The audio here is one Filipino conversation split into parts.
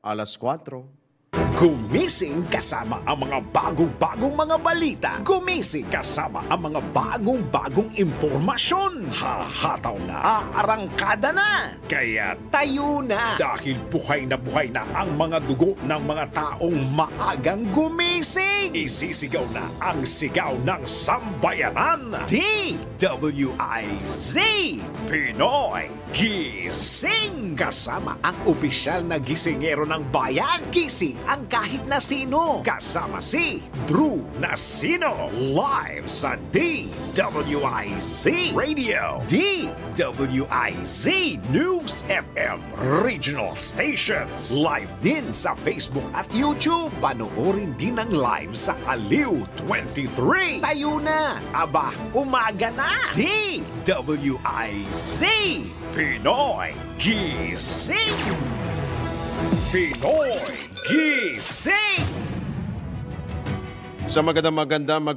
4:00. Gumising kasama ang mga bagong-bagong mga balita. Gumising kasama ang mga bagong-bagong impormasyon. Hahataw na, aarangkada na. Kaya tayo na. Dahil buhay na ang mga dugo ng mga taong maagang gumising. Isisigaw na ang sigaw ng sambayanan. DWIZ Pinoy Gising. Kasama ang opisyal na gisingero ng bayan. Gising ang kahit na sino. Kasama si Drew Nasino. Live sa DWIZ Radio. DWIZ News FM Regional Stations. Live din sa Facebook at YouTube. Panoorin din ang live sa Aliw 23. Tayo na. Aba, umaga na. DWIZ Pinoy Gising. Pinoy Gising! Sa magandang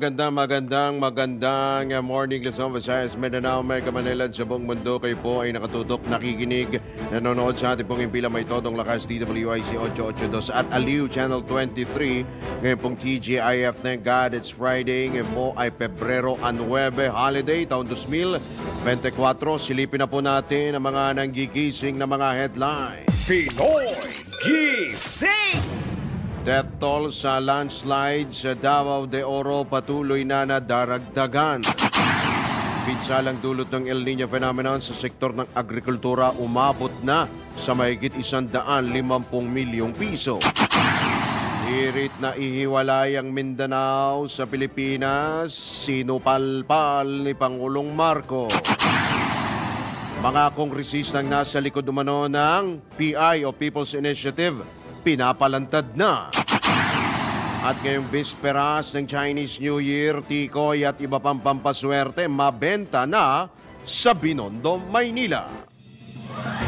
morning, Luzon, Visayas, Mindanao, Mega Manila, sa buong mundo. Kayo po ay nakatutok, nakikinig, nanonood sa ating pong impila may todong lakas DWIC 882 at Aliw Channel 23. Ngayon pong TGIF, thank God it's Friday. Ngayon po ay Pebrero 9, holiday, taon 2024. Silipin na po natin ang mga nanggigising na mga headlines. Pinoy Gising! Death toll sa landslide sa Davao de Oro patuloy na nadaragdagan. Pinsalang dulot ng El Niño phenomenon sa sektor ng agrikultura umabot na sa mahigit 150 milyong piso. Hirit na ihiwalay ang Mindanao sa Pilipinas, sinupalpal ni Pangulong Marcos. Mga kongresistang nasa likod umano ng PI o People's Initiative, pinapalantad na. At ngayong bisperas ng Chinese New Year, tikoy at iba pang pampaswerte mabenta na sa Binondo, Maynila.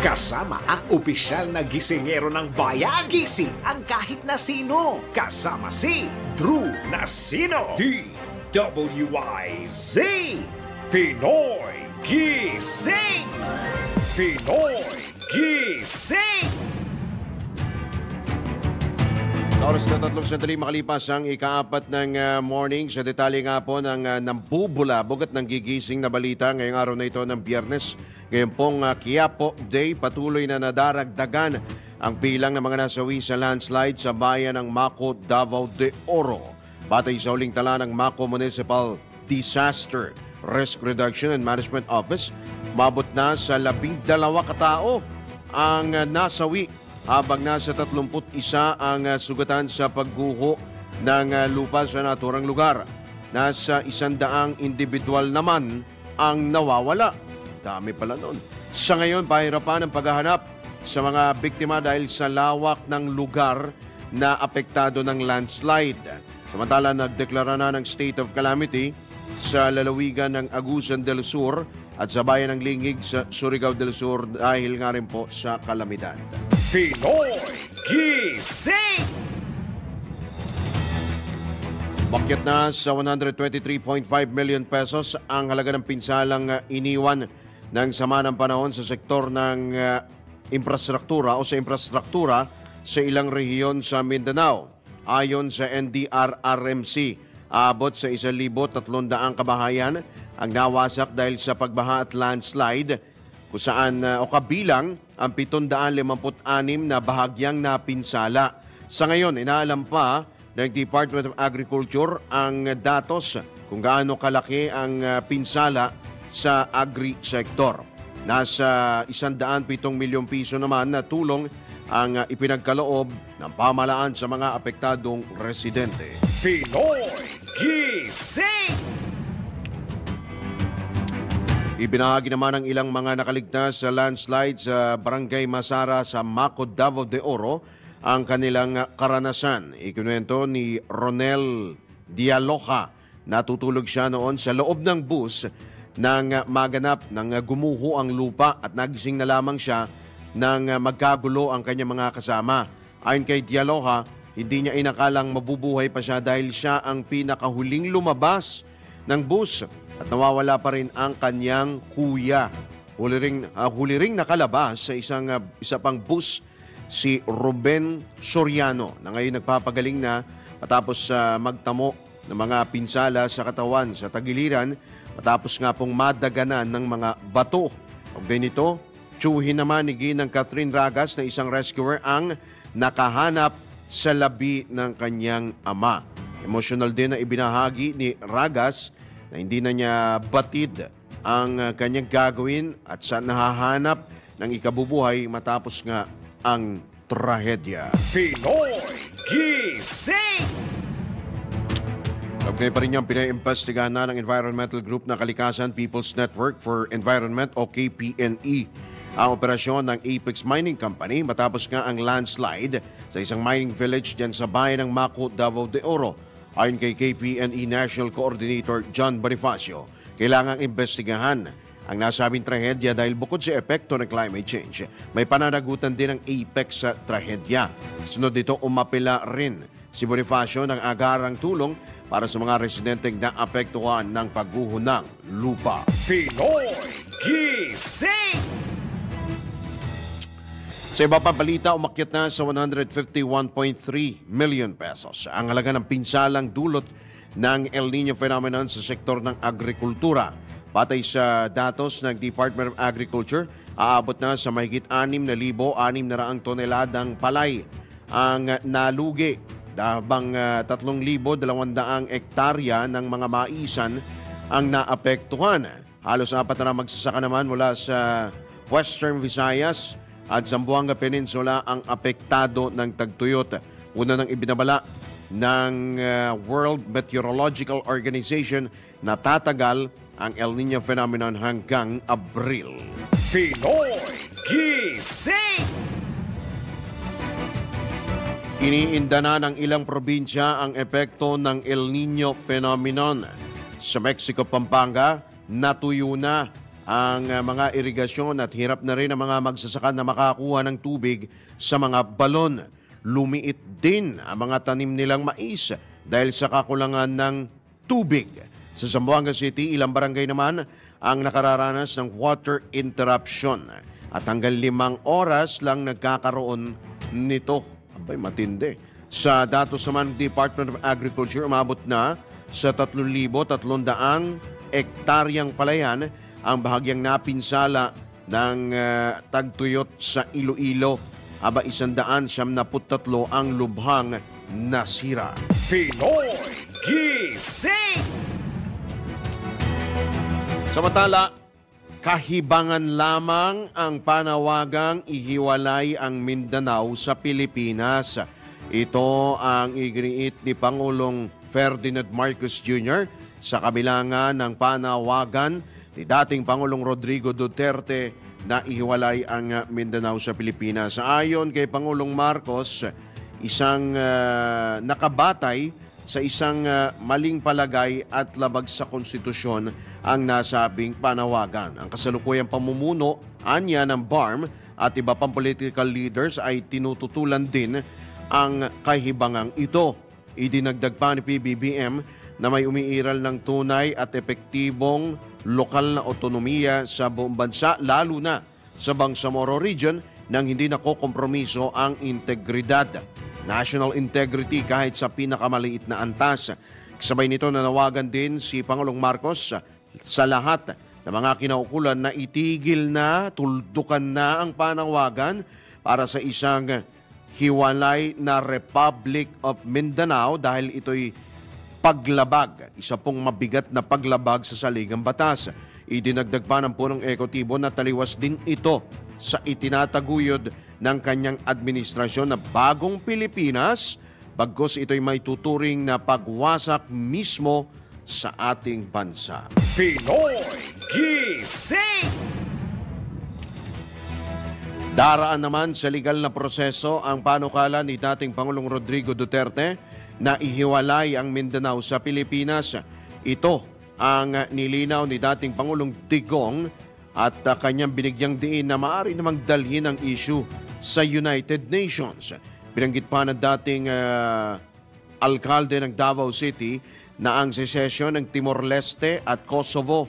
Kasama ang opisyal na gisingero ng bayan. Gising ang kahit na sino. Kasama si Drew Nasino. DWIZ Pinoy Gising. Pinoy Gising. Oras na 3 sandali makalipas ang ika-4 ng morning. Sa detalye nga po ng nambubulabog at nanggigising na balita ngayong araw na ito ng Biyernes. Ngayon pong Quiapo Day, patuloy na nadaragdagan ang bilang ng mga nasawi sa landslide sa bayan ng Maco, Davao de Oro. Batay sa huling tala ng Maco Municipal Disaster Risk Reduction and Management Office, mabot na sa 12 katao ang nasawi, habang nasa 31 ang sugatan sa pagguho ng lupa sa naturang lugar. Nasa 100 individual naman ang nawawala. Dami pala nun. Sa ngayon, pahirapan ang paghahanap sa mga biktima dahil sa lawak ng lugar na apektado ng landslide. Samantala, nagdeklara na ng state of calamity sa lalawigan ng Agusan del Sur at sa bayan ng Lingig sa Surigao del Sur dahil nga rin po sa kalamidad. Pinoy Gising! Bakyat na sa 123.5 million pesos ang halaga ng pinsalang iniwan ng sama ng panahon sa sektor ng infrastruktura o sa infrastruktura sa ilang rehiyon sa Mindanao. Ayon sa NDRRMC, abot sa 1,300 kabahayan ang nawasak dahil sa pagbaha at landslide, kung saan o kabilang ang 756 na bahagyang napinsala. Sa ngayon, inaalam pa ng Department of Agriculture ang datos kung gaano kalaki ang pinsala sa agri-sector. Nasa 107 milyong piso naman na tulong ang ipinagkaloob ng pamahalaan sa mga apektadong residente. Pinoy Gising! Ibinahagi naman ng ilang mga nakaligtas sa landslide sa Barangay Masara sa Maco, Davao de Oro ang kanilang karanasan. Ikinuwento ni Ronel Dialoja. Natutulog siya noon sa loob ng bus nang maganap ng gumuho ang lupa at nagising na lamang siya nang magkagulo ang kanyang mga kasama. Ayon kay Dialoja, hindi niya inakalang mabubuhay pa siya dahil siya ang pinakahuling lumabas ng bus at nawawala pa rin ang kanyang kuya. Huli ring nakalabas sa isa pang bus si Ruben Soriano na ngayon nagpapagaling na matapos magtamo ng mga pinsala sa katawan sa tagiliran matapos nga pong madaganan ng mga bato. O ganito, tsuhin naman ni Ginang Catherine Ragas na isang rescuer ang nakahanap sa labi ng kanyang ama. Emotional din na ibinahagi ni Ragas na hindi na niya batid ang kanyang gagawin at sa nahahanap ng ikabubuhay matapos nga ang trahedya. Pinoy Gising! Kagnay pa rin niyang pinaimbestigahan na ng environmental group na Kalikasan People's Network for Environment o KPNE ang operasyon ng Apex Mining Company matapos nga ang landslide sa isang mining village dyan sa bayan ng Maco, Davao de Oro. Ayon kay KPNE National Coordinator John Bonifacio, kailangang imbestigahan ang nasabing trahedya dahil bukod sa epekto ng climate change, may pananagutan din ang Apex sa trahedya. Sunod dito, umapila rin si Bonifacio ng agarang tulong para sa mga residenteng naapektuhan ng pagguho ng lupa. Pinoy Gising! Sa iba pang balita, umakyat na sa 151.3 million pesos ang halaga ng pinsalang dulot ng El Nino phenomenon sa sektor ng agrikultura. Patay sa datos ng Department of Agriculture, aabot na sa mahigit 6,600 toneladang palay ang nalugi, habang 3,200 hektarya ng mga maisan ang naapektuhan. Halos 4 na magsasaka naman mula sa Western Visayas at Zamboanga Peninsula ang apektado ng tagtuyot. Una nang ibinabala ng World Meteorological Organization na tatagal ang El Nino phenomenon hanggang Abril. Pinoy Gising! Iniinda na ng ilang probinsya ang epekto ng El Nino phenomenon. Sa Mexico, Pampanga, natuyo na ang mga irigasyon at hirap na rin ang mga magsasaka na makakuha ng tubig sa mga balon. Lumiit din ang mga tanim nilang mais dahil sa kakulangan ng tubig. Sa Zamboanga City, ilang barangay naman ang nakararanas ng water interruption at hanggang 5 oras lang nagkakaroon nito. Abay, matindi. Sa datos naman ng Department of Agriculture, umabot na sa 3,300 hektaryang palayan ang bahagyang napinsala ng tagtuyot sa Iloilo. Aba, 173 ang lubhang nasira. Pinoy Gising! Samantala, kahibangan lamang ang panawagang ihiwalay ang Mindanao sa Pilipinas. Ito ang iginiit ni Pangulong Ferdinand Marcos Jr. sa kabila nga ng panawagan ni dating Pangulong Rodrigo Duterte na ihiwalay ang Mindanao sa Pilipinas. Ayon kay Pangulong Marcos, isang nakabatay sa isang maling palagay at labag sa konstitusyon ang nasabing panawagan. Ang kasalukuyang pamumuno anya ng BARM at iba pang political leaders ay tinututulan din ang kahibangang ito. Idinagdag pa ni PBBM na may umiiral ng tunay at epektibong lokal na otonomiya sa buong bansa, lalo na sa Bangsamoro Region, nang hindi nakokompromiso ang integridad. National integrity kahit sa pinakamaliit na antas. Kasabay nito nanawagan din si Pangulong Marcos sa lahat ng mga kinaukulan na itigil na, tuldukan na ang panawagan para sa isang hiwalay na Republic of Mindanao dahil ito'y paglabag, isa pong mabigat na paglabag sa saligang batas. Idinagdag pa ng punong ekotibo na taliwas din ito sa itinataguyod ng kanyang administrasyon na bagong Pilipinas, bagkus ito'y may tuturing na pagwasak mismo sa ating bansa. Pinoy Gising! Daraan naman sa legal na proseso ang panukala ni dating Pangulong Rodrigo Duterte na ihiwalay ang Mindanao sa Pilipinas. Ito ang nilinaw ni dating Pangulong Digong at kanyang binigyang diin na maaari namang dalhin ang issue sa United Nations. Binanggit pa ng dating alkalde ng Davao City na ang secession ng Timor-Leste at Kosovo.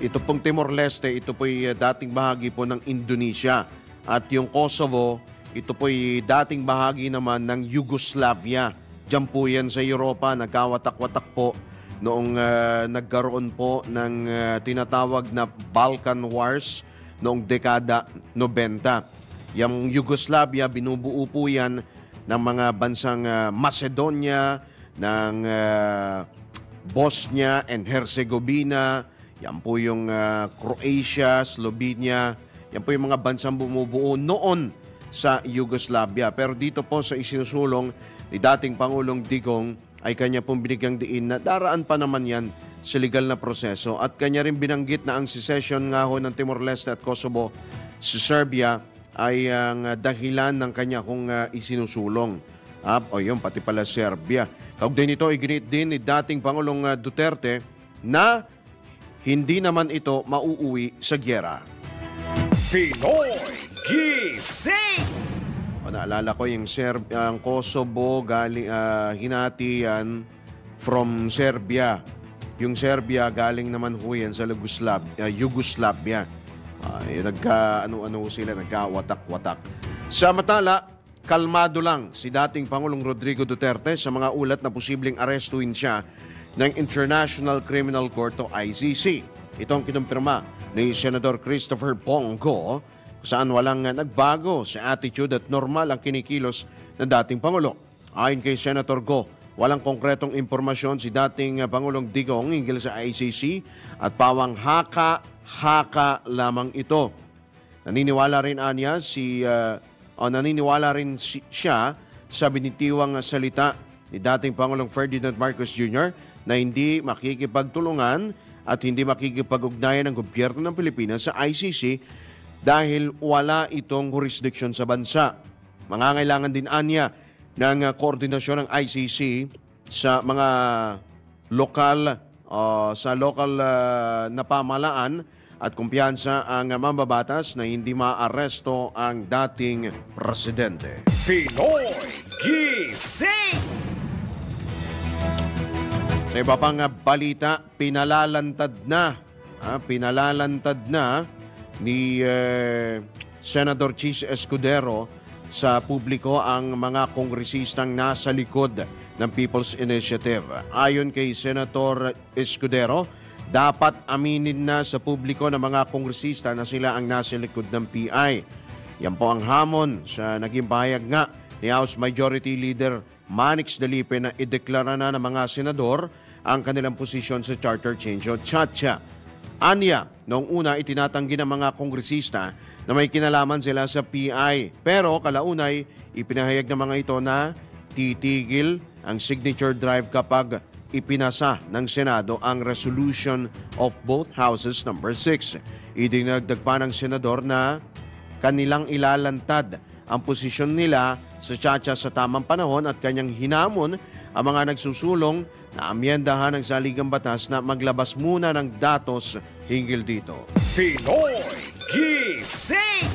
Ito pong Timor-Leste, ito po'y dating bahagi po ng Indonesia. At yung Kosovo, ito po'y dating bahagi naman ng Yugoslavia. Diyan po yan sa Europa, nagkawatak-watak po noong nagkaroon po ng tinatawag na Balkan Wars noong dekada 90. Yung Yugoslavia, binubuo po yan ng mga bansang Macedonia, ng Bosnia and Herzegovina, yan po yung Croatia, Slovenia, yan po yung mga bansang bumubuo noon sa Yugoslavia. Pero dito po sa isinusulong ni dating Pangulong Digong ay kanya pong binigyang diin na daraan pa naman yan sa legal na proseso. At kanya rin binanggit na ang secession nga ho ng Timor-Leste at Kosovo sa Serbia ay ang dahilan ng kanya kung isinusulong. O yun, pati pala Serbia. Kaugnay nito, iginit din ni dating Pangulong Duterte na hindi naman ito mauuwi sa gyera. Pinoy Gising! Naalala ko yung ang Kosovo hinati yan from Serbia. Yung Serbia galing naman ho yan sa Yugoslavia. Nagka-ano sila, nagka-watak-watak. Samantala, kalmado lang si dating Pangulong Rodrigo Duterte sa mga ulat na posibleng arestuin siya ng International Criminal Court o ICC. Ito ang kinumpirma ni Senador Christopher Bongo, saan walang nagbago sa attitude at normal ang kinikilos ng dating Pangulo. Ayon kay Senator Go, walang konkretong impormasyon si dating Pangulong Digong hinggil sa ICC at pawang haka lamang ito. Naniniwala rin siya sa binitiwang salita ni dating Pangulong Ferdinand Marcos Jr. na hindi makikipagtulungan at hindi makikipag-ugnayan ng gobyerno ng Pilipinas sa ICC dahil wala itong jurisdiction sa bansa. Mangangailangan din anya ng koordinasyon ng ICC sa mga lokal na pamahalaan at kumpiyansa ang mambabatas na hindi maaresto ang dating presidente. Pinoy Gising! Sa iba pang balita, pinalalantad na ni Senator Chis Escudero sa publiko ang mga kongresistang nasa likod ng People's Initiative. Ayon kay Senator Escudero, dapat aminin na sa publiko ng mga kongresista na sila ang nasa likod ng PI. Yan po ang hamon sa naging pahayag nga ni House Majority Leader Manix Dalipe na ideklara na ng mga senador ang kanilang posisyon sa charter change o CHATSA. Anya, noong una itinatanggi ng mga kongresista na may kinalaman sila sa PI. Pero kalaunay, ipinahayag ng mga ito na titigil ang signature drive kapag ipinasa ng Senado ang resolution of both houses number 6. Idinagdag pa ng senador na kanilang ilalantad ang posisyon nila sa CHATSA sa tamang panahon at kanyang hinamon ang mga nagsusulong na amyendahan ng saligang batas na maglabas muna ng datos hinggil dito. Pinoy Gising!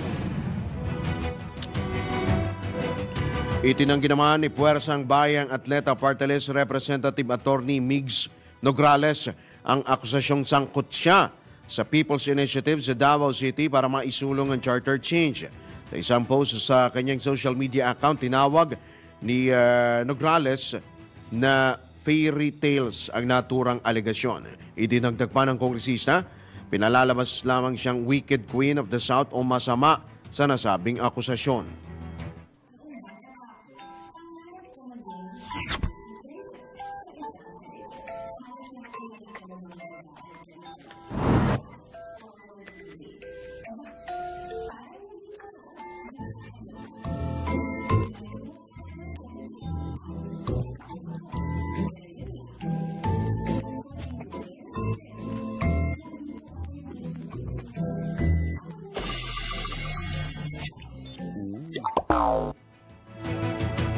Itinanggi naman ni Puwersang Bayang Atleta Party List Representative Attorney Migs Nograles ang akusasyong sangkot siya sa People's Initiative sa Davao City para maisulong ang charter change. Sa isang post sa kanyang social media account, tinawag ni Nograles na fairy tales ang naturang alegasyon. Idinagdag pa ng kongresista, pinalalabas lamang siyang wicked queen of the South o masama sa nasabing akusasyon.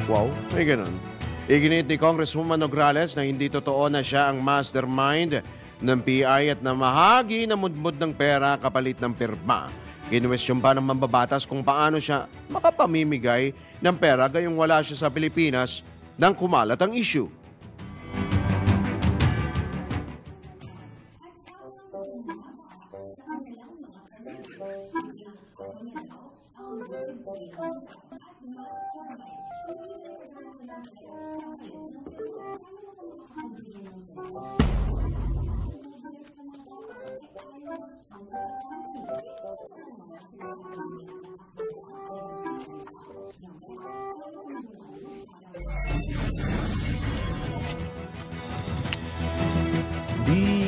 Wow, may ganun. Iginit ni Congresswoman Nograles na hindi totoo na siya ang mastermind ng PI at na mahagi na mudmud ng pera kapalit ng pirma. Kinuwestiyon pa ng mambabatas kung paano siya makapamimigay ng pera gayong wala siya sa Pilipinas nang kumalat ang issue. The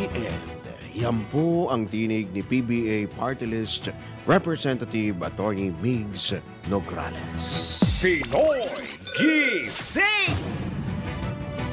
end. Yan po ang tinig ni PBA Party List Representative Attorney Migs Nograles. Pinoy Gising!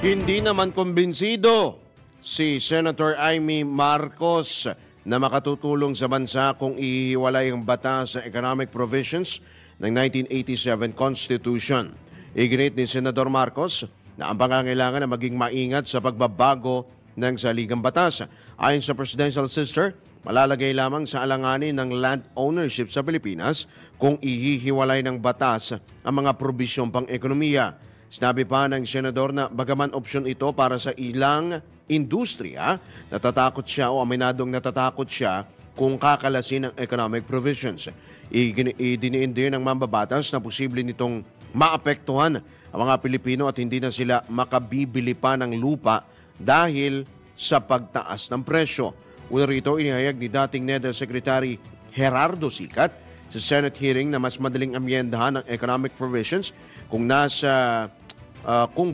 Hindi naman kumbinsido si Senator Amy Marcos na makatutulong sa bansa kung ihiwalay ang batas sa economic provisions ng 1987 Constitution. Iginit ni Senador Marcos na ang pangangailangan na maging maingat sa pagbabago ng saligang batas. Ayon sa presidential sister, malalagay lamang sa alanganin ng land ownership sa Pilipinas kung ihihiwalay ng batas ang mga probisyong pang-ekonomiya. Sinabi pa ng senador na bagaman opsyon ito para sa ilang industriya, natatakot siya o aminadong natatakot siya kung kakalasin ang economic provisions. Idiniin din ng mambabatas na posible nitong maapektuhan ang mga Pilipino at hindi na sila makabibili pa ng lupa dahil sa pagtaas ng presyo. Una rito, inihayag ni dating NEDA Secretary Gerardo Sicat sa Senate hearing na mas madaling amyendahan ng economic provisions kung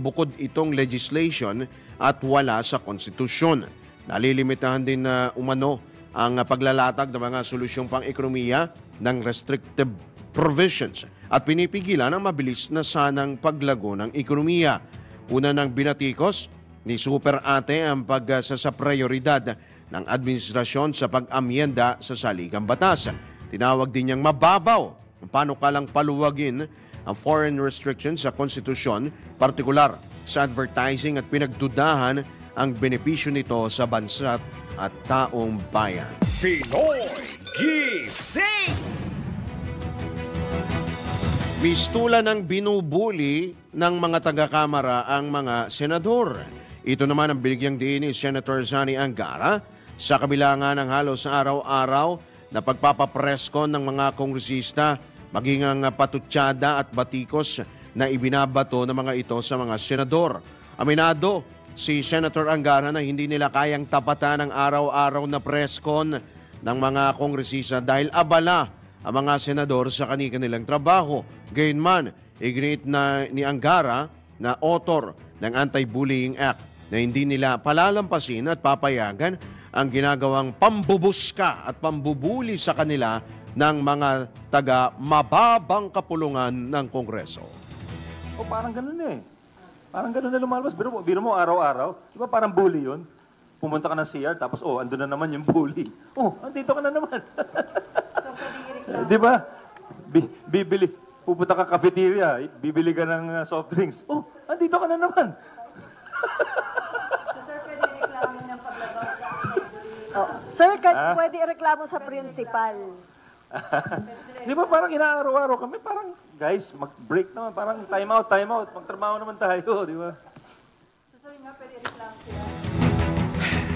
bukod itong legislation at wala sa konstitusyon. Nalilimitahan din na umano ang paglalatag ng mga solusyong pang-ekonomiya ng restrictive provisions at pinipigilan ang mabilis na sanang paglago ng ekonomiya. Una ng binatikos ni Super Ate ang pagsasaprioridad ng administrasyon sa pag-amyenda sa saligang batas. Tinawag din niyang mababaw ang panukalang paluwagin ang foreign restrictions sa konstitusyon, partikular sa advertising at pinagdudahan ang benepisyo nito sa bansa at taong bayan. Pinoy Gising! Mistula ng binubuli ng mga taga-kamara ang mga senador. Ito naman ang binigyang diin ni Senator Zani Angara sa kabila nga ng halos araw-araw na pagpapapreskon ng mga kongresista maging ang patutsada at batikos na ibinabato ng mga ito sa mga senador. Aminado si Senator Angara na hindi nila kayang tapatan ang araw-araw na preskon ng mga kongresista dahil abala ang mga senador sa kanilang trabaho. Gayunman, iginit na ni Angara na author ng Anti-Bullying Act na hindi nila palalampasin at papayagan ang ginagawang pambubuska at pambubuli sa kanila ng mga taga-mababang kapulungan ng Kongreso. O parang ganun eh. Parang ganun na lumalabas. Biro mo araw-araw. Di ba parang bully yun? Pumunta ka ng CR, tapos andun na naman yung bully. Andito ka na naman. Di ba? Bibili. Pupunta ka cafeteria, bibili ka ng soft drinks. Andito ka na naman. Sir, pwede ireklamo sa principal. Di ba parang inaaraw-araw kami? Parang, guys, mag-break naman. Parang time out. Magtrabaho naman tayo, di ba?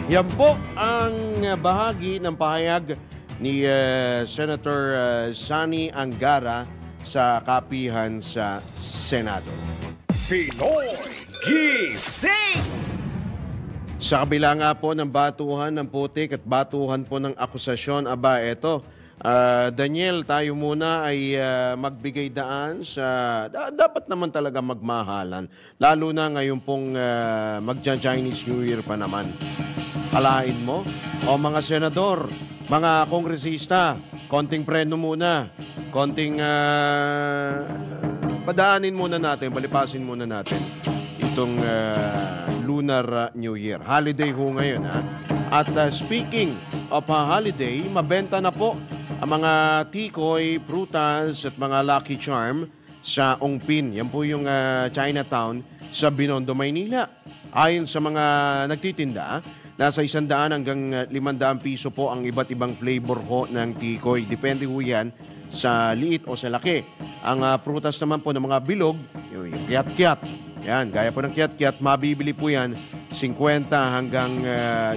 Yan po ang bahagi ng pahayag ni Senator Zani Angara sa kapihan sa Senado. Pinoy Gising! Sa kabila nga po ng batuhan ng putik at batuhan po ng akusasyon, Daniel, tayo muna ay magbigay daan sa dapat naman talaga magmahalan. Lalo na ngayon pong magja-Chinese New Year pa naman. Alain mo, o mga senador, mga kongresista, konting preno muna, konting padaanin muna natin, palipasin muna natin itong Lunar New Year. Holiday ho ngayon. At speaking of holiday, mabenta na po ang mga tikoy, prutas at mga Lucky Charm sa Ongpin. Yan po yung Chinatown sa Binondo, Maynila. Ayon sa mga nagtitinda, nasa 100 hanggang 500 piso po ang iba't ibang flavor ho ng tikoy. Depende ho yan sa liit o sa laki. Ang prutas naman po ng mga bilog, yung kiat-kiat. Yan, gaya po ng kiat-kiat, mabibili po yan 50 hanggang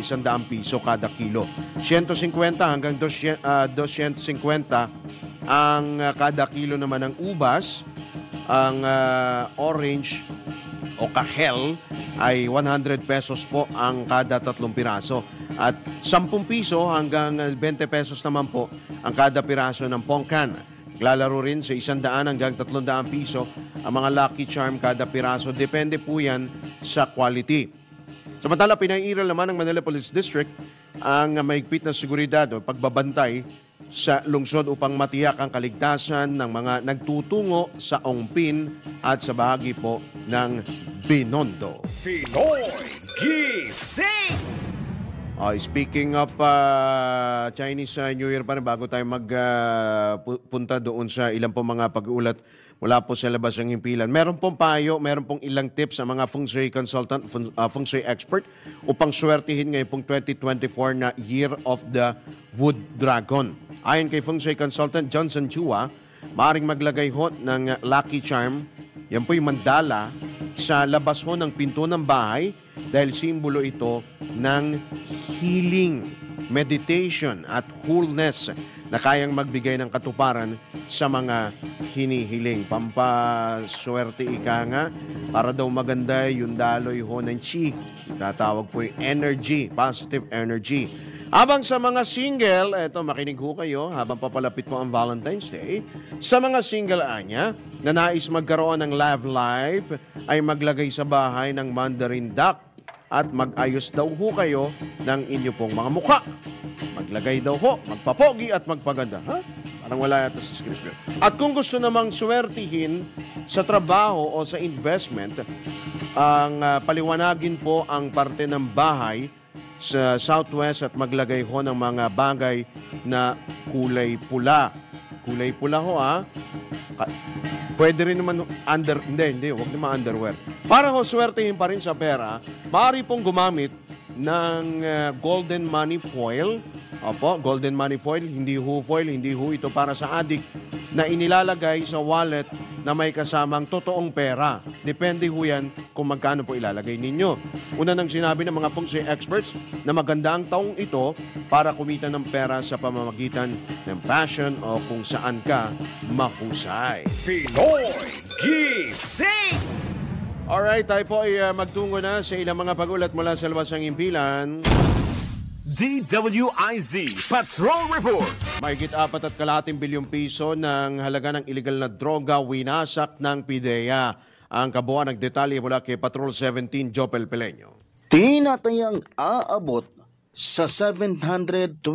100 piso kada kilo. 150 hanggang 250 ang kada kilo naman ng ubas. Ang orange o kahel ay 100 pesos po ang kada 3 piraso. At 10 piso hanggang 20 pesos naman po ang kada piraso ng pongkan. Lalaro rin sa 100 hanggang 300 piso ang mga Lucky Charm kada piraso. Depende po yan sa quality. Samantala, pinairal naman ng Manila Police District ang mahigpit na seguridad o pagbabantay sa lungsod upang matiyak ang kaligtasan ng mga nagtutungo sa Ongpin at sa bahagi po ng Binondo. Pinoy Gising! Speaking of Chinese New Year pa rin, bago tayo magpunta doon sa ilang po mga pag-uulat mula po sa labas ng himpilan. Meron pong payo, meron pong ilang tips sa mga feng shui consultant, feng shui expert upang swertihin ngayon pong 2024 na Year of the Wood Dragon. Ayon kay feng shui consultant Johnson Chua, maaaring maglagay ho ng Lucky Charm, yan po yung mandala, sa labas ho ng pinto ng bahay dahil simbolo ito ng healing, meditation at wholeness na kayang magbigay ng katuparan sa mga hinihiling. Pampaswerte ika nga, para daw maganda yung daloy ho ng chi. Tatawag po yung energy, positive energy. Habang sa mga single, eto makinig ho kayo habang papalapit po ang Valentine's Day. Sa mga single anya na nais magkaroon ng love life ay maglagay sa bahay ng mandarin duck at mag-ayos daw ho kayo ng inyo pong mga mukha. Maglagay daw ho, magpapogi at magpaganda. Ha? Parang wala yata sa script yun. At kung gusto namang swertihin sa trabaho o sa investment, ang paliwanagin po ang parte ng bahay sa southwest at maglagay ho ng mga bagay na kulay pula. Kulay pula ho ha. Pwede rin naman hindi, huwag naman underwear. Para ho swertihin pa rin sa pera, maaari pong gumamit ng golden money foil. Opo, golden money foil, hindi ho foil, hindi ho ito para sa adik na inilalagay sa wallet na may kasamang totoong pera. Depende ho yan kung magkano po ilalagay ninyo. Una nang sinabi ng mga feng shui experts na maganda ang taong ito para kumita ng pera sa pamamagitan ng passion o kung saan ka mahusay. Pinoy Gising! Alright, tayo po ay magtungo na sa ilang mga pag-ulat mula sa labas ng himpilan. DWIZ Patrol Report. Mahigit 4.2 bilyong piso ng halaga ng iligal na droga winasak ng PIDEA. Ang kabuuan ng detalye mula kay Patrol 17 Jopel Peleño. Tinatayang aabot sa 724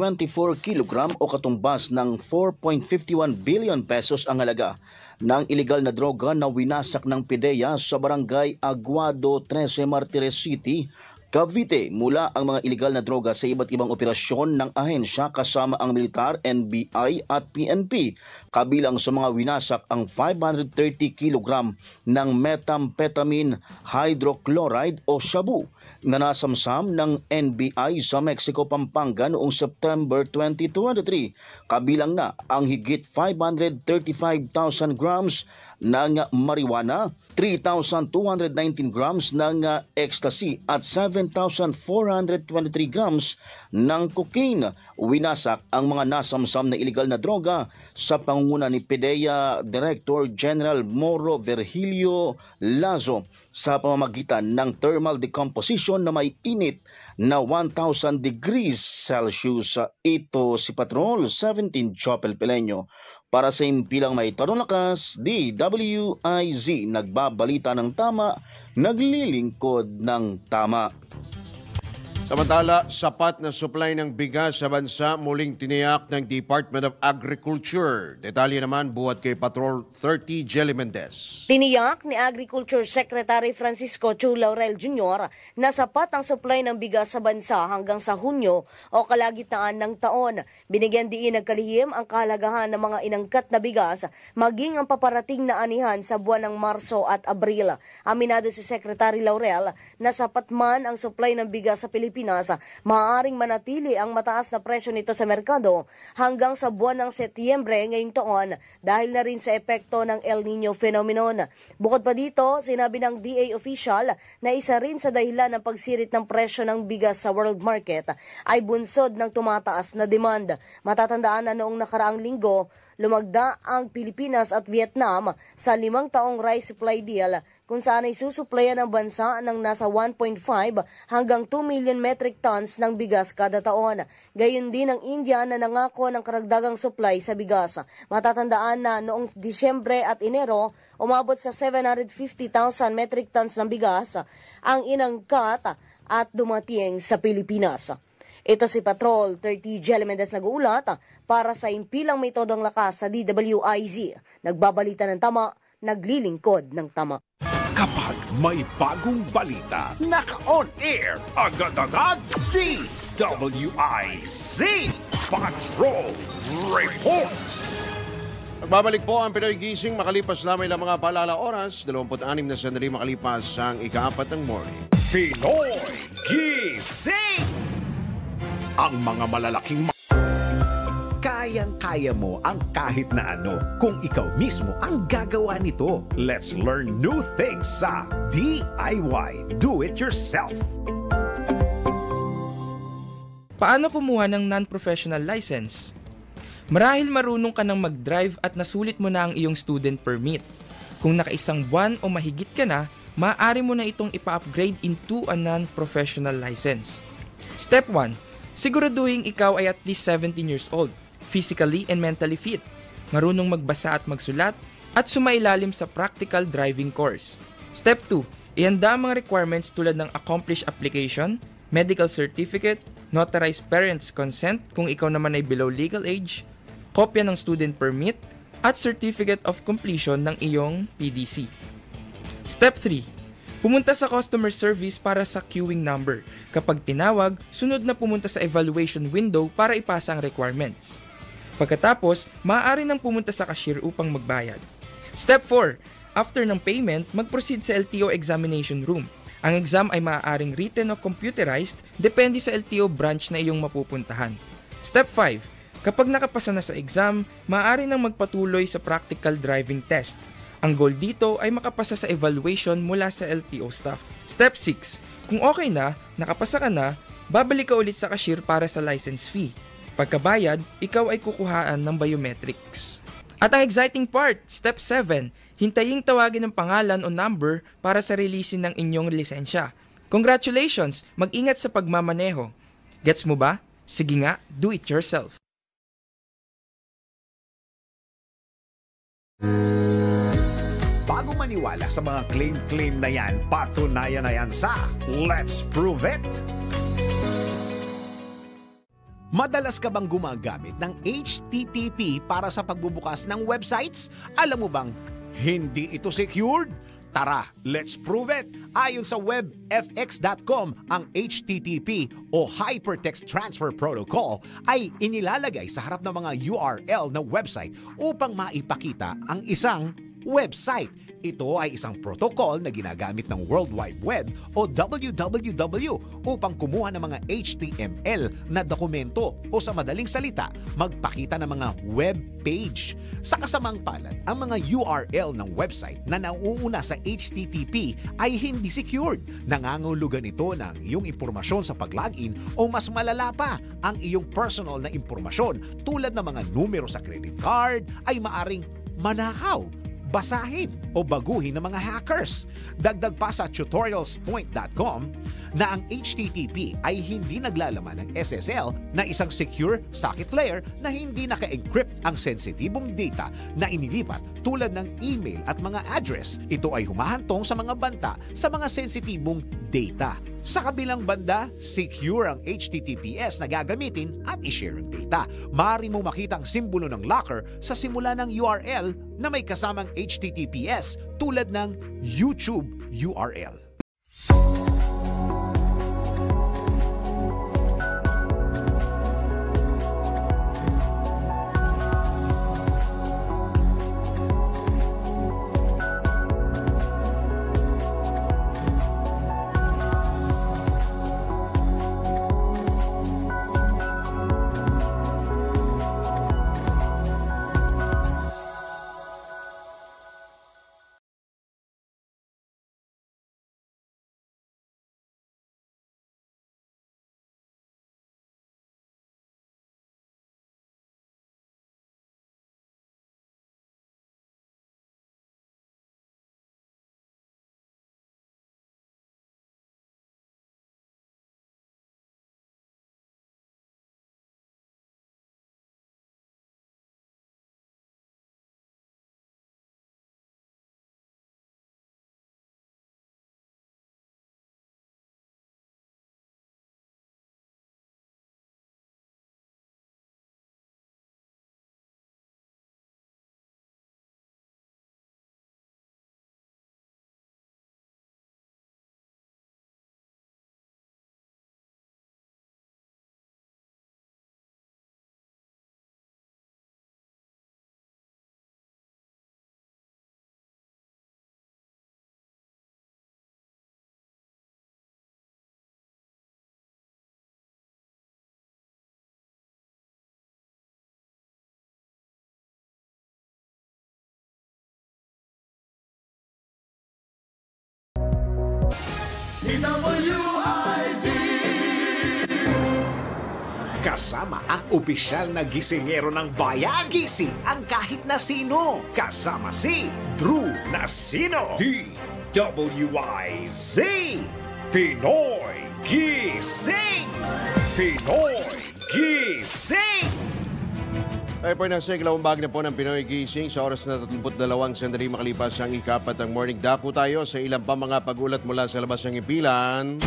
kilogram o katumbas ng 4.51 billion pesos ang halaga ng iligal na droga na winasak ng PIDEA sa barangay Aguado 13 Martires City, Cavite mula ang mga iligal na droga sa iba't ibang operasyon ng ahensya kasama ang militar, NBI at PNP. Kabilang sa mga winasak ang 530 kilogram ng methamphetamine hydrochloride o shabu na nasamsam ng NBI sa Mexico, Pampanga noong September 2023. Kabilang na ang higit 535,000 grams ng marijuana, 3,219 grams ng ecstasy at 7,423 grams ng cocaine. Winasak ang mga nasamsam na iligal na droga sa pangunguna ni PIDEA Director General Moro Virgilio Lazo sa pamamagitan ng thermal decomposition na may init na 1,000 degrees Celsius. Ito si Patrol 17 Jopel Peleño. Para sa impilang may tarong lakas, DWIZ, nagbabalita ng tama, naglilingkod ng tama. Samantala, sapat na supply ng bigas sa bansa muling tiniyak ng Department of Agriculture. Detalye naman buhat kay Patrol 30 Jelly Mendez. Tiniyak ni Agriculture Secretary Francisco Chu Laurel Jr. na sapat ang supply ng bigas sa bansa hanggang sa Hunyo o kalagitnaan ng taon. Binigyan diin ng kalihim ang kahalagahan ng mga inangkat na bigas maging ang paparating na anihan sa buwan ng Marso at Abril. Aminado si Secretary Laurel na sapat man ang supply ng bigas sa Pilipinas, maaaring manatili ang mataas na presyo nito sa merkado hanggang sa buwan ng Setyembre ngayong taon dahil na rin sa epekto ng El Nino phenomenon. Bukod pa dito, sinabi ng DA official na isa rin sa dahilan ng pagsirit ng presyo ng bigas sa world market ay bunsod ng tumataas na demand. Matatandaan na noong nakaraang linggo, lumagda ang Pilipinas at Vietnam sa 5 taong rice supply deal kung saan ay susuplayan ng bansa ng nasa 1.5 hanggang 2 million metric tons ng bigas kada taon. Gayon din ang India na nangako ng karagdagang supply sa bigas. Matatandaan na noong Disyembre at Enero, umabot sa 750,000 metric tons ng bigas ang inangkat at dumating sa Pilipinas. Ito si Patrol 30 Jelly Mendez nag-uulat para sa Impilang Metodong Lakas sa DWIZ. Nagbabalita ng tama, naglilingkod ng tama. Kapag may bagong balita, naka-on air, agad-agad, DWIZ Patrol Report! Magbabalik po ang Pinoy Gising makalipas lamang ng mga paalala oras, 26 na sandali makalipas ang ika-4 ng morning. Pinoy Gising! Ang mga malalaking kayang-kaya mo ang kahit na ano kung ikaw mismo ang gagawa nito. Let's learn new things sa DIY Do It Yourself. Paano kumuha ng non-professional license? Marahil marunong ka nang mag-drive at nasulit mo na ang iyong student permit. Kung nakaisang buwan o mahigit ka na, maaari mo na itong ipa-upgrade into a non-professional license. Step 1. Siguraduhin ikaw ay at least 17 years old, physically and mentally fit, marunong magbasa at magsulat, at sumailalim sa practical driving course. Step 2. Ihanda ang mga requirements tulad ng accomplished application, medical certificate, notarized parents' consent kung ikaw naman ay below legal age, kopya ng student permit, at certificate of completion ng iyong PDC. Step 3. Pumunta sa customer service para sa queuing number. Kapag tinawag, sunod na pumunta sa evaluation window para ipasa ang requirements. Pagkatapos, maaari nang pumunta sa cashier upang magbayad. Step 4. After ng payment, mag-proceed sa LTO examination room. Ang exam ay maaaring written o computerized, depende sa LTO branch na iyong mapupuntahan. Step 5. Kapag nakapasa na sa exam, maaari nang magpatuloy sa practical driving test. Ang goal dito ay makapasa sa evaluation mula sa LTO staff. Step 6. Kung okay na, nakapasa ka na, babalik ka ulit sa cashier para sa license fee. Pagkabayad, ikaw ay kukuhaan ng biometrics. At ang exciting part, Step 7. Hintayin tawagin ng pangalan o number para sa releasing ng inyong lisensya. Congratulations! Mag-ingat sa pagmamaneho. Gets mo ba? Sige nga, do it yourself. Bago maniwala sa mga claim-claim na yan, patunayan na yan sa Let's Prove It! Madalas ka bang gumagamit ng HTTP para sa pagbubukas ng websites? Alam mo bang hindi ito secured? Tara, let's prove it! Ayon sa webfx.com, ang HTTP o Hypertext Transfer Protocol ay inilalagay sa harap ng mga URL na website upang maipakita ang isang website. Ito ay isang protocol na ginagamit ng World Wide Web o WWW upang kumuha ng mga HTML na dokumento o sa madaling salita, magpakita ng mga web page. Sa kasamang palad, ang mga URL ng website na nauuna sa HTTP ay hindi secured. Nangangahulugan ito ng iyong impormasyon sa pag-login o mas malala pa, ang iyong personal na impormasyon tulad ng mga numero sa credit card ay maaring manakaw, basahin o baguhin ng mga hackers. Dagdag pa sa tutorialspoint.com na ang HTTP ay hindi naglalaman ng SSL na isang secure socket layer na hindi naka-encrypt ang sensitibong data na inilipat tulad ng email at mga address. Ito ay humahantong sa mga banta sa mga sensitibong data. Sa kabilang banda, secure ang HTTPS na gagamitin at i-share ang data. Maaari mo makita ang simbolo ng locker sa simula ng URL na may kasamang HTTPS tulad ng YouTube URL. Kasama ang opisyal na gisingero ng bayan. Gising ang kahit na sino. Kasama si Drew Nasino. DWIZ. Pinoy Gising. Pinoy Gising. Tayo po nasa ikalawang bahagi na po ng Pinoy Gising sa oras na 32 sandali makalipas ang ikapat ng morning. Dako tayo sa ilang pa mga pag-ulat mula sa labas ng impilan.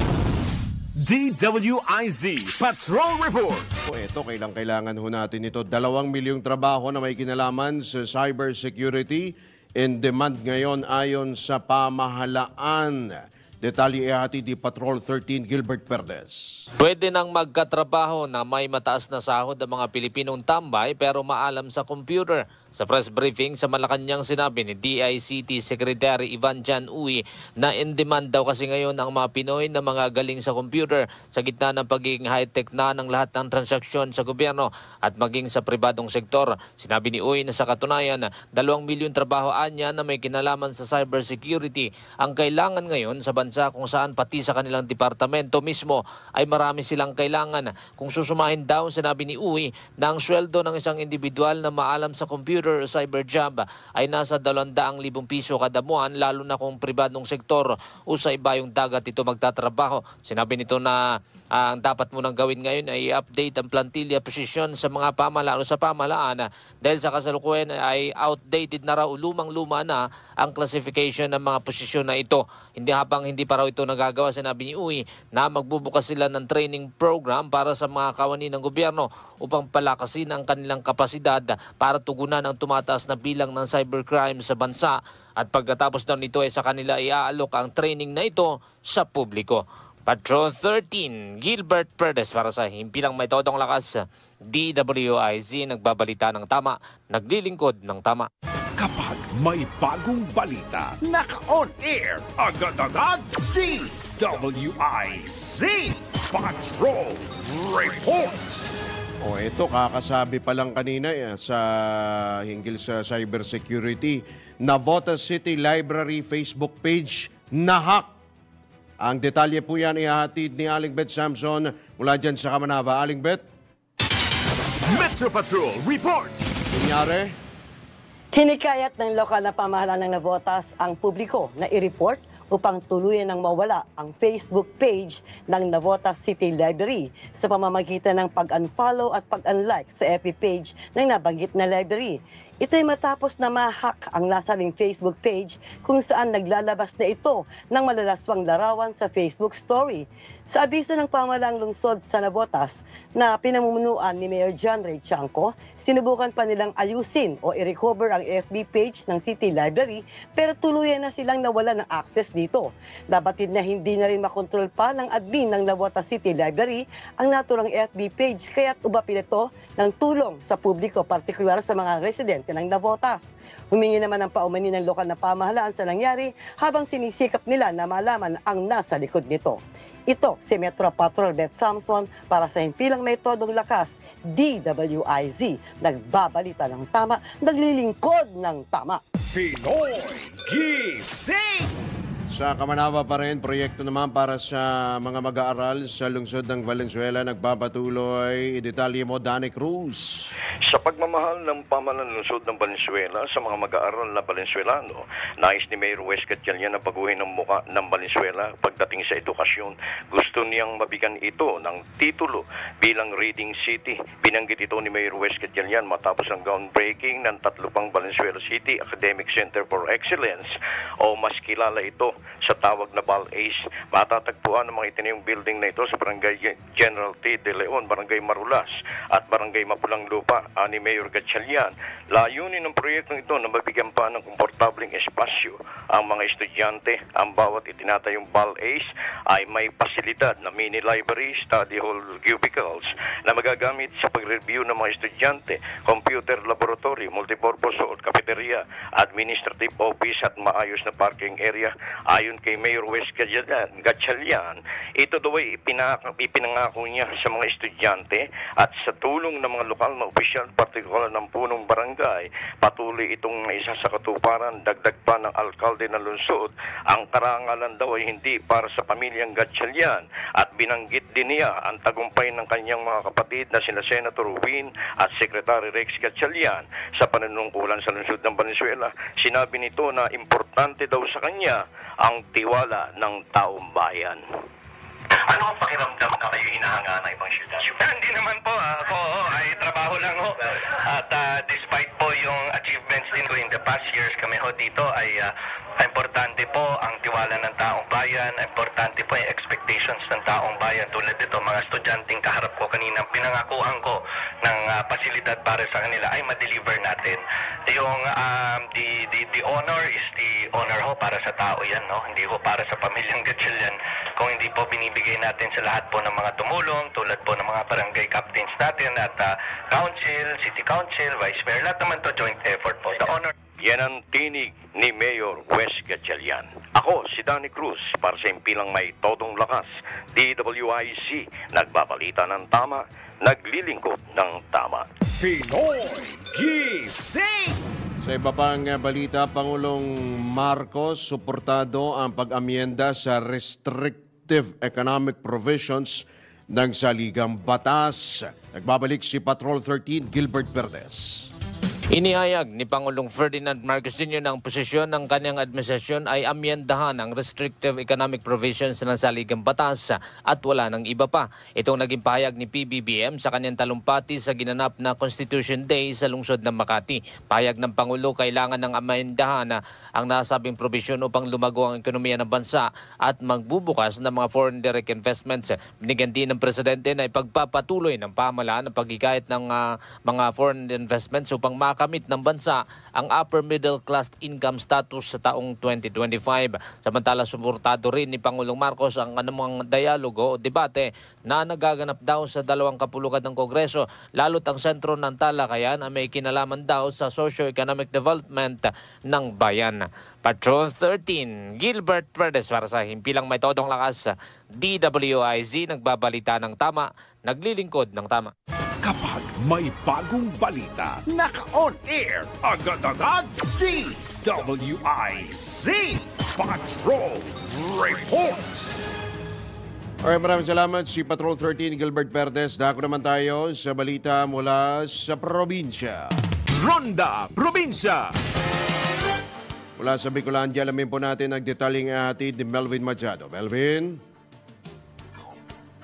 DWIZ Patrol Report. O ito, kailangan ho natin ito. 2 milyong trabaho na may kinalaman sa cybersecurity in demand ngayon ayon sa pamahalaan. Detalye ihatid ni Patrol 13 Gilbert Perdes. Pwede nang magkatrabaho na may mataas na sahod ang mga Pilipinong tambay pero maalam sa computer. Sa press briefing sa Malacanang sinabi ni DICT Secretary Ivan Jan Uy na in demand daw kasi ngayon ang mga Pinoy na mga galing sa computer sa gitna ng pagiging high-tech na ng lahat ng transaksyon sa gobyerno at maging sa pribadong sektor. Sinabi ni Uy na sa katunayan 2 milyong trabaho anya na may kinalaman sa cybersecurity ang kailangan ngayon sa bansa kung saan pati sa kanilang departamento mismo ay marami silang kailangan. Kung susumahin daw, sinabi ni Uy na ang sweldo ng isang individual na maalam sa computer o cyber job ay nasa 200,000 piso kada buwan lalo na kung pribadong sektor o sa iba yung dagat ito magtatrabaho. Sinabi nito na ang dapat mo nang gawin ngayon ay i-update ang plantilla posisyon sa mga pamahalaan o sa pamahalaan dahil sa kasalukuyan ay outdated na raw, lumang-luma na ang classification ng mga posisyon na ito. Hindi pa raw ito nagagawa, sinabi ni Uy na magbubukas sila ng training program para sa mga kawani ng gobyerno upang palakasin ang kanilang kapasidad para tugunan ang tumataas na bilang ng cybercrime sa bansa at pagkatapos daw nito ay sa kanila iaalok ang training na ito sa publiko. Patrol 13, Gilbert Perdes para sa Himpilang May Todong Lakas, DWIZ, nagbabalita ng tama, naglilingkod ng tama. Kapag may bagong balita, naka-on air, agad-agad, DWIZ Patrol Report. O ito, kakasabi pa lang kanina sa hinggil sa cybersecurity, Navotas City Library Facebook page na-hack. Ang detalye po yan ihahatid ni Aling Beth Samson mula dyan sa Kamanava. Aling Beth? Metro Patrol reports. Kunyari? Hinikayat ng lokal na pamahalaan ng Navotas ang publiko na i-report upang tuluyan ng mawala ang Facebook page ng Navotas City Library sa pamamagitan ng pag-unfollow at pag-unlike sa FB page ng nabanggit na library. Ito ay matapos na ma-hack ang nasabing Facebook page kung saan naglalabas na ito ng malalaswang larawan sa Facebook story. Sa abiso ng pamahalaang lungsod sa Navotas na pinamumunuan ni Mayor John Ray Chanco, sinubukan pa nilang ayusin o i-recover ang FB page ng City Library pero tuluyan na silang nawala ng access dito. Nabatid na hindi na rin makontrol pa ng admin ng Navotas City Library ang naturang FB page kaya't ubapin ito ng tulong sa publiko, partikular sa mga residente ng Navotas. Humingi naman ng paumanhin ng lokal na pamahalaan sa nangyari habang sinisikap nila na malaman ang nasa likod nito. Ito si Metro Patrol Beth Samson para sa Himpilang May Todong Lakas, DWIZ. Nagbabalita ng tama, naglilingkod ng tama. Pinoy Gising. Sa Kamanava pa rin, proyekto naman para sa mga mag-aaral sa lungsod ng Valenzuela nagpapatuloy. Idetalye mo, Danny Cruz. Sa pagmamahal ng pamahalaan ng lungsod ng Valenzuela sa mga mag-aaral na Valenzuelano, nais ni Mayor Wes Gatchalian na baguhin ang muka ng Valenzuela pagdating sa edukasyon. Gusto niyang mabigyan ito ng titulo bilang Reading City. Binanggit ito ni Mayor Wes Gatchalian matapos ang groundbreaking ng 3 pang Valenzuela City Academic Center for Excellence o mas kilala ito sa tawag na BAL-ACE. Matatagpuan ang mga itinayong building na ito sa Barangay General T. De Leon, Barangay Marulas at Barangay Mapulang Lupa, ani Mayor Gatchalian. Layunin ng proyektong ito na mabigyan pa ng komportabling espasyo ang mga estudyante. Ang bawat itinatayong BAL-ACE ay may pasilidad na mini library, study hall cubicles na magagamit sa pag-review ng mga estudyante, computer laboratory, multipurpose hall, cafeteria, administrative office at maayos na parking area. Ayon ayon kay Mayor Wes Gatchalian, ito daw ay ipinangako niya sa mga estudyante at sa tulong ng mga lokal na opisyal, partikular ng punong barangay, patuloy itong isa sa katuparan. Dagdag pa ng alkalde ng lungsod, ang karangalan daw ay hindi para sa pamilyang Gatchalian at binanggit din niya ang tagumpay ng kanyang mga kapatid na sina Senator Win at Secretary Rex Gatchalian sa panunungkulan sa lungsod ng Valenzuela. Sinabi nito na importante daw sa kanya ang tiwala ng taong bayan. Ano ang pakiramdam na kayo hinahanga ng ibang syudad? Hindi naman po. Ako ay trabaho lang ho. At despite po yung achievements din ko in the past years, kami ho dito ay importante po ang tiwala ng taong bayan, importante po yung expectations ng taong bayan. Tulad dito, mga estudyanteng kaharap ko kanina, pinangakuan ko ng pasilidad para sa kanila ay ma-deliver natin. Yung the honor is the honor ho para sa tao yan, no? Hindi ho para sa pamilyang Gatchalian. Kung hindi po binibigay natin sa lahat po ng mga tumulong, tulad po ng mga barangay captains natin at council, city council, vice mayor, lahat naman to joint effort po. The honor. Yan ang tinig ni Mayor Wes Gatchalian. Ako si Danny Cruz para sa impilang may todong lakas. DWIC, nagbabalita ng tama, naglilingkod ng tama. Pinoy Gising! Sa iba pang balita, Pangulong Marcos suportado ang pag-amyenda sa restrictive economic provisions ng saligang batas. Nagbabalik si Patrol 13 Gilbert Verdes. Inihayag ni Pangulong Ferdinand Marcos Jr. ng posisyon ng kanyang administrasyon ay amyendahan ang restrictive economic provisions ng saligang batas at wala ng iba pa. Itong naging pahayag ni PBBM sa kanyang talumpati sa ginanap na Constitution Day sa lungsod ng Makati. Pahayag ng Pangulo, kailangan ng amyendahan ang nasabing provision upang lumago ang ekonomiya ng bansa at magbubukas ng mga foreign direct investments. Binigyan din ng Presidente na ipagpapatuloy ng pamahalaan ang paghikayat ng mga foreign investments upang makamit ng bansa ang upper middle class income status sa taong 2025. Samantala, suportado rin ni Pangulong Marcos ang anumang dialogo o debate na nagaganap daw sa dalawang kapulukan ng Kongreso, lalo't ang sentro ng talakayan ay may kinalaman daw sa socio-economic development ng bayan. Patrol 13, Gilbert Verdes para sa Himpilang May Todong Lakas, DWIZ, nagbabalita ng tama, naglilingkod ng tama. Kapag may bagong balita, naka-on air, agad-agad, DWIZ Patrol Report! Okay, maraming salamat si Patrol 13 Gilbert Verdes. Dako naman tayo sa balita mula sa probinsya. Ronda Probinsya! Mula sa Bicolandia, alamin po natin ang detaling hatid ni Melvin Machado. Melvin?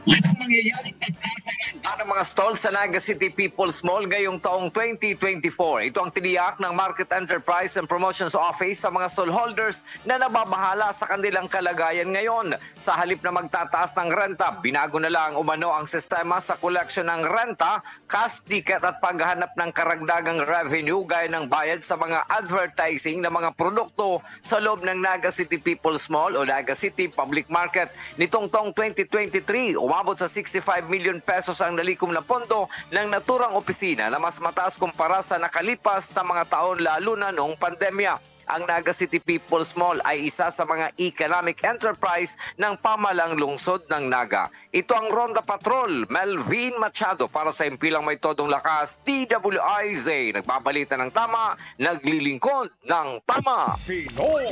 Yan ang mangyayaring pagkasalan ng mga stall sa Naga City People's Mall ngayong taong 2024. Ito ang tiniyak ng Market Enterprise and Promotions Office sa mga stallholders na nababahala sa kanilang kalagayan ngayon. Sa halip na magtataas ng renta, binago na lang umano ang sistema sa collection ng renta, cash ticket at paghahanap ng karagdagang revenue gaya ng bayad sa mga advertising ng mga produkto sa loob ng Naga City People's Mall o Naga City Public Market. Nitong taong 2023, umabot sa 65 million pesos ang nalikom na pondo ng naturang opisina na mas mataas kumpara sa nakalipas na mga taon lalo na noong pandemya. Ang Naga City People's Mall ay isa sa mga economic enterprise ng pamalang lungsod ng Naga. Ito ang Ronda Patrol, Melvin Machado para sa Impilang May Todong Lakas, DWIZ. Nagbabalita ng tama, naglilingkod ng tama. Pinoy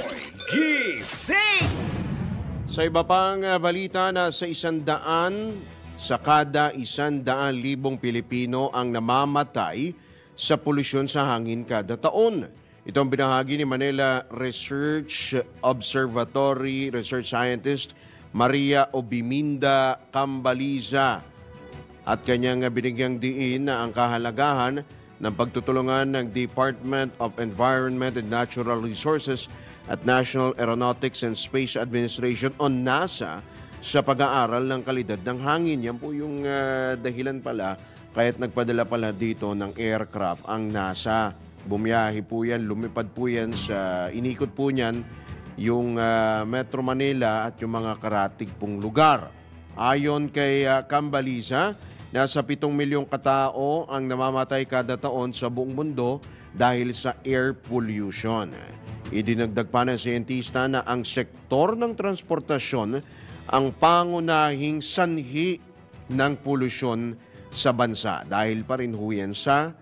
Gising! Sa iba pang balita, na sa 100 sa kada 100,000 Pilipino ang namamatay sa polusyon sa hangin kada taon. Ito ang binahagi ni Manila Research Observatory Research Scientist Maria Obiminda Cambaliza at kanyang binigyang diin na ang kahalagahan ng pagtutulungan ng Department of Environment and Natural Resources at National Aeronautics and Space Administration o NASA sa pag-aaral ng kalidad ng hangin. Yan po yung dahilan pala kaya't nagpadala pala dito ng aircraft ang NASA. Bumiyahe po yan, lumipad po yan sa, inikot po niyan yung Metro Manila at yung mga karatig pong lugar. Ayon kay Cambaliza, nasa 7 milyong katao ang namamatay kada taon sa buong mundo dahil sa air pollution. Idinagdag pa ng siyentista na ang sektor ng transportasyon ang pangunahing sanhi ng polusyon sa bansa dahil pa rin huyan sa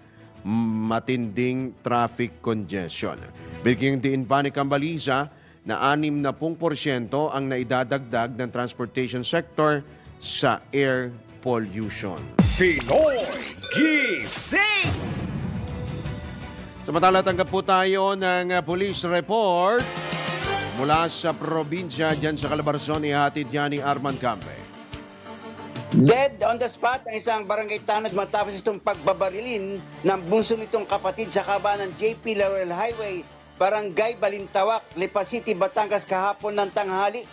matinding traffic congestion. Bigyan din pa ni Cambaliza na 60% ang naidadagdag ng transportation sector sa air pollution. Pinoy Gising! Samantala, tanggap po tayo ng police report mula sa probinsya dyan sa Calabarzon. Ihatid niya ni Arman Campe. Dead on the spot ang isang barangay tanod matapos itong pagbabarilin ng bunso nitong kapatid sa kabanan JP Laurel Highway, Barangay Balintawak, Lipa City, Batangas kahapon ng tanghali.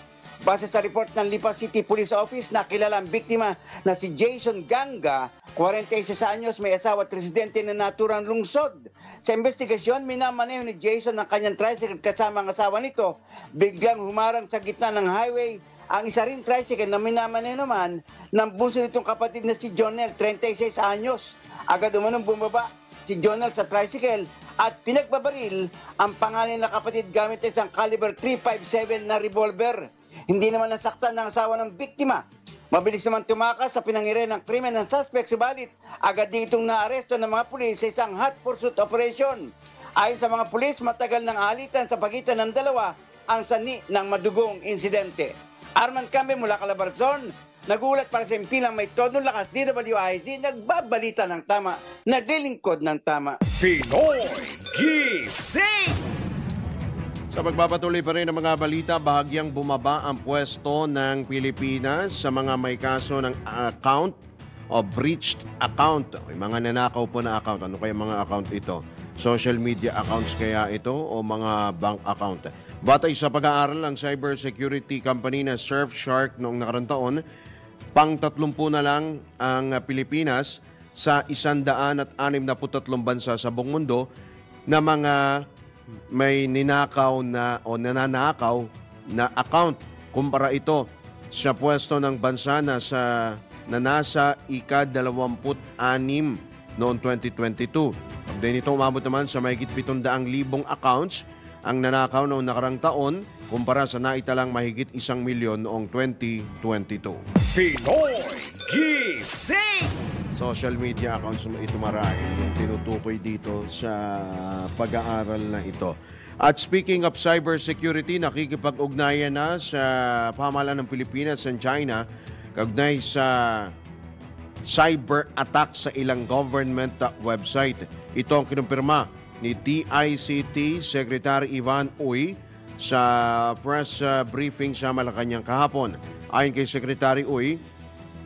Base sa report ng Lipa City Police Office, nakilala ang biktima na si Jason Ganga, 46 anyos, may asawa at residente na naturang lungsod. Sa investigasyon, minamaneho ni Jason ang kanyang tricycle kasama ang asawa nito. Biglang humarang sa gitna ng highway ang isa ring tricycle na minamaneho naman ng bunso nitong kapatid na si Jonel, 36 anyos. Agad umanong bumaba si Jonel sa tricycle at pinagbabaril ang pangalan na kapatid gamit isang caliber .357 na revolver. Hindi naman nasaktan ng asawa ng biktima. Mabilis naman tumakas sa pinangyarihan ng krimen ng suspect, subalit agad ditong naaresto ng mga pulis sa isang hot pursuit operation. Ayon sa mga pulis, matagal ng alitan sa pagitan ng dalawa ang sanhi ng madugong insidente. Arman Cambe mula Calabarzon, nagulat para sa impilang may todong lakas, DWIC, nagbabalita ng tama, naglilingkod ng tama. Pinoy Gising! Sa pagpapatuloy pa rin ng mga balita, bahagyang bumaba ang pwesto ng Pilipinas sa mga may kaso ng account o breached account. May mga nanakaw po na account. Ano kaya mga account ito? Social media accounts kaya ito o mga bank account? Batay sa pag-aaral ng cybersecurity company na Surfshark noong nakarang taon, pang-30 na lang ang Pilipinas sa 163 bansa sa buong mundo na mga may ninakaw na o nananakaw na account. Kumpara ito sa pwesto ng bansa na nasa ika-26 noong 2022. Pagdating nito, umabot naman sa mahigit 700,000 accounts ang nanakaw noong nakarang taon kumpara sa naitalang mahigit 1 milyon noong 2022. Pinoy Gising! Social media accounts ito marahil yung tinutukoy dito sa pag-aaral na ito. At speaking of cybersecurity, nakikipag-ugnayan na sa pamahalaan ng Pilipinas and China kaugnay sa cyber attack sa ilang government website. Ito ang kinumpirma ni DICT Secretary Ivan Uy sa press briefing sa Malacanang kahapon. Ayon kay Secretary Uy,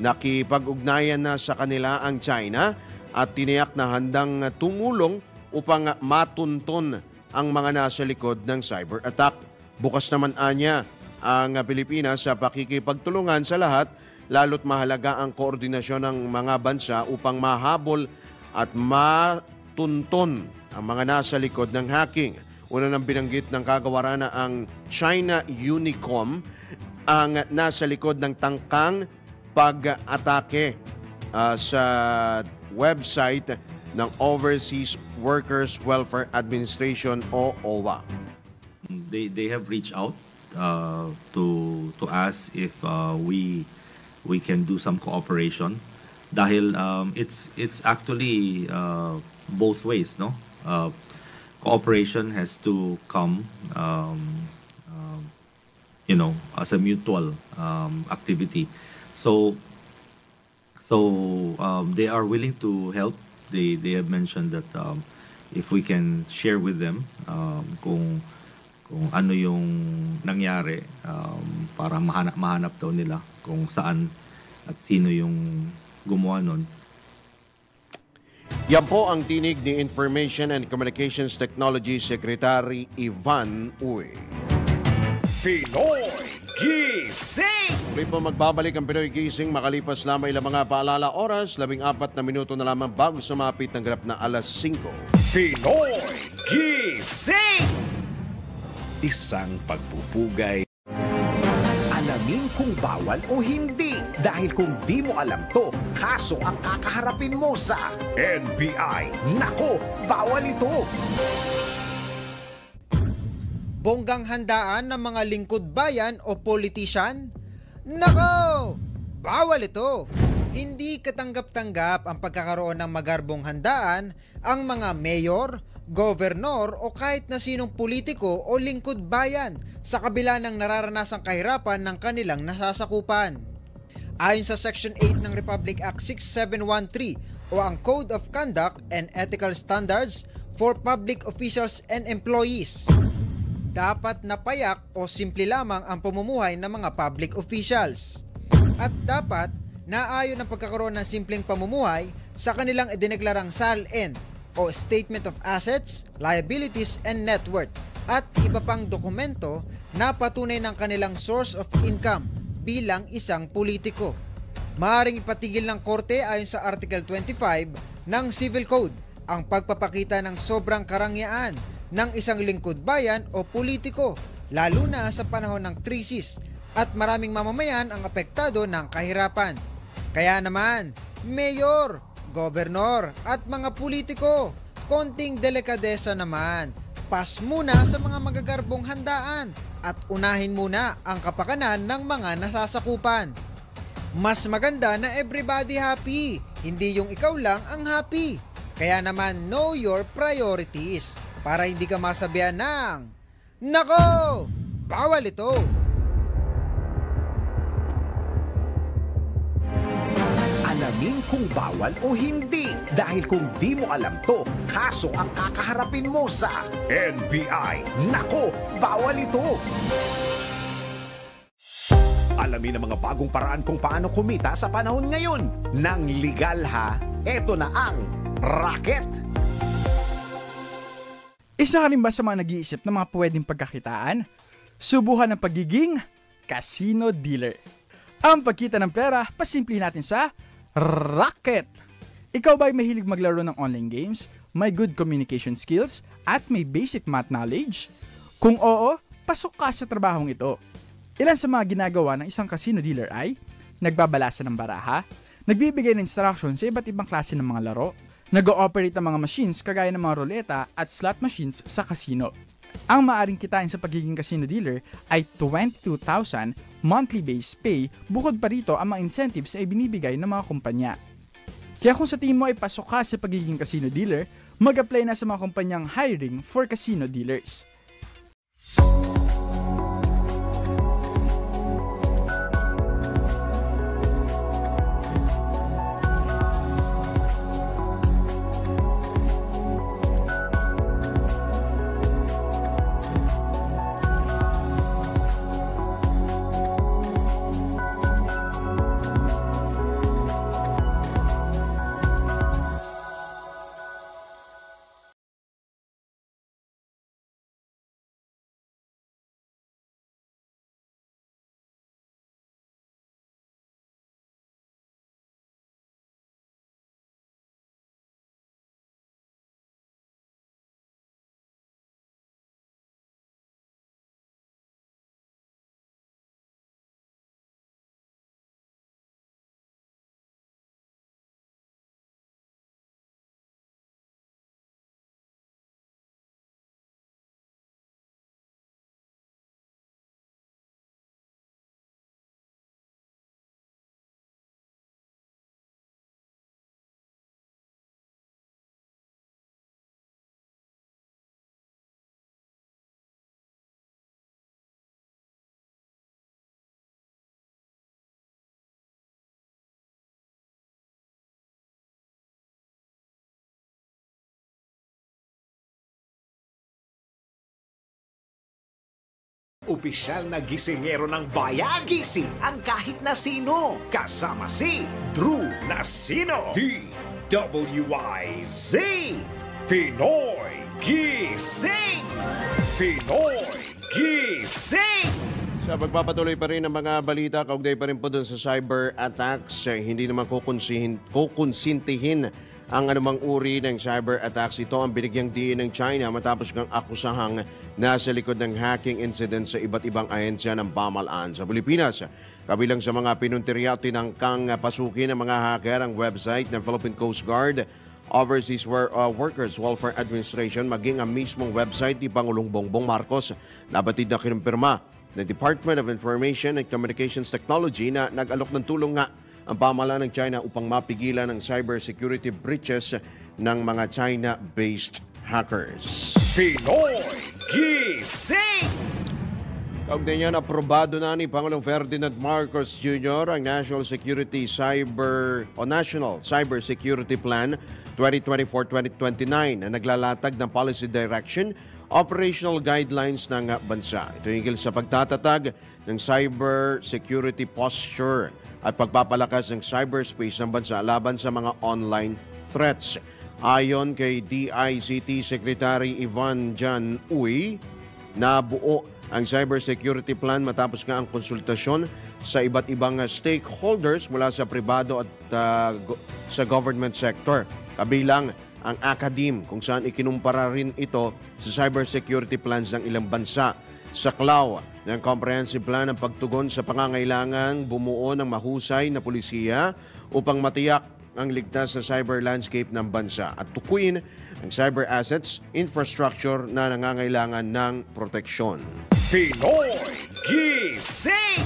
nakipag-ugnayan na sa kanila ang China at tiniyak na handang tumulong upang matunton ang mga nasa likod ng cyber attack. Bukas naman anya ang Pilipinas sa pakikipagtulungan sa lahat, lalo't mahalaga ang koordinasyon ng mga bansa upang mahabol at matunton ang mga nasa likod ng hacking. Una nang binanggit ng kagawaran na ang China Unicom ang nasa likod ng tangkang pag-atake sa website ng Overseas Workers Welfare Administration o OWA. They have reached out to ask if we can do some cooperation dahil it's actually both ways, no? Cooperation has to come as a mutual activity. So they are willing to help. They have mentioned that if we can share with them kung ano yung nangyari para mahanap daw nila kung saan at sino yung gumawa nun. Yan po ang tinig ni Information and Communications Technology Secretary Ivan Uy. Pinoy Gising! Muli po magbabalik ang Pinoy Gising makalipas lamang ilang mga paalala oras, 14 na minuto na lamang bago sumapit ng ganap na alas 5. Pinoy Gising! Isang pagpupugay. Alamin kung bawal o hindi. Dahil kung di mo alam to, kaso ang kakaharapin mo sa NBI. Nako, bawal ito! bonggang handaan ng mga lingkod bayan o politician? Nako! Bawal ito! Hindi katanggap-tanggap ang pagkakaroon ng magarbong handaan ang mga mayor, gobernor o kahit na sinong politiko o lingkod bayan sa kabila ng nararanasang kahirapan ng kanilang nasasakupan. Ayon sa Section 8 ng Republic Act 6713 o ang Code of Conduct and Ethical Standards for Public Officials and Employees, dapat napayak o simple lamang ang pamumuhay ng mga public officials. At dapat naayon ang pagkakaroon ng simpleng pamumuhay sa kanilang idineklarang SALN o Statement of Assets, Liabilities, and Net Worth at iba pang dokumento na patunay ng kanilang source of income bilang isang politiko. Maaaring ipatigil ng korte ayon sa Article 25 ng Civil Code ang pagpapakita ng sobrang karangyaan ng isang lingkod bayan o politiko, lalo na sa panahon ng krisis at maraming mamamayan ang apektado ng kahirapan. Kaya naman, mayor, gobernor at mga politiko, konting delikadesa naman. Pas muna sa mga magagarbong handaan at unahin muna ang kapakanan ng mga nasasakupan. Mas maganda na everybody happy, hindi yung ikaw lang ang happy. Kaya naman know your priorities para hindi ka masabihan ng, nako, bawal ito. Alamin kung bawal o hindi. Dahil kung di mo alam to, kaso ang kakaharapin mo sa NBI. Nako, bawal ito. Alamin ang mga bagong paraan kung paano kumita sa panahon ngayon. Nang legal ha, eto na ang racket. Isa ka rin ba sa mga nag-iisip ng mga pwedeng pagkakitaan? Subukan ng pagiging casino dealer. Ang pagkita ng pera, pasimplihin natin sa racket. Ikaw ba ay mahilig maglaro ng online games, may good communication skills, at may basic math knowledge? Kung oo, pasok ka sa trabahong ito. Ilan sa mga ginagawa ng isang casino dealer ay nagbabalasa ng baraha, nagbibigay ng instruction sa iba't ibang klase ng mga laro, nag-ooperate ng mga machines kagaya ng mga ruleta at slot machines sa casino. Ang maaaring kitain sa pagiging casino dealer ay 22,000 monthly base pay, bukod pa rito ang mga incentives na ibinibigay ng mga kumpanya. Kaya kung sa tingin mo ay pasok ka sa pagiging casino dealer, mag-apply na sa mga kumpanyang hiring for casino dealers. Opisyal na gisingero ng bayan, gising ang kahit na sino. Kasama si Drew Nasino. DWIZ. Pinoy Gising. Pinoy Gising. Sa pagpapatuloy pa rin ang mga balita, kaugnay pa rin po dun sa cyber attacks, hindi naman kukonsintihin ang anumang uri ng cyber attacks. Ito ang binigyang diin ng China matapos kang akusahang nasa likod ng hacking incident sa iba't ibang ahensya ng pamahalaan sa Pilipinas. Kabilang sa mga pinuntirya, tinangkang pasukin ng mga hacker ang website ng Philippine Coast Guard, Overseas Workers Welfare Administration maging ang mismong website ni Pangulong Bongbong Marcos. Nabatid na kinumpirma ng Department of Information and Communications Technology na nag-alok ng tulong nga ang pamahalaan ng China upang mapigilan ang cybersecurity breaches ng mga China-based hackers. Pinoy Gising! Kaugnay niyan, aprobado na ni Pangulong Ferdinand Marcos Jr. ang National Cyber Security Plan 2024-2029 na naglalatag ng policy direction, operational guidelines ng bansa. Ito hinggil sa pagtatatag ng cyber security posture at pagpapalakas ng cyberspace ng bansa laban sa mga online threats. Ayon kay DICT Secretary Evanjan Uy, nabuo ang cybersecurity plan matapos nga ang konsultasyon sa iba't ibang stakeholders mula sa pribado at sa government sector. Kabilang ang academe kung saan ikinumpara rin ito sa cybersecurity plans ng ilang bansa. Saklaw ng comprehensive plan ng pagtugon sa pangangailangan bumuo ng mahusay na pulisiya upang matiyak ang ligtas na cyber landscape ng bansa at tukuyin ang cyber assets, infrastructure na nangangailangan ng proteksyon. Pinoy Gising!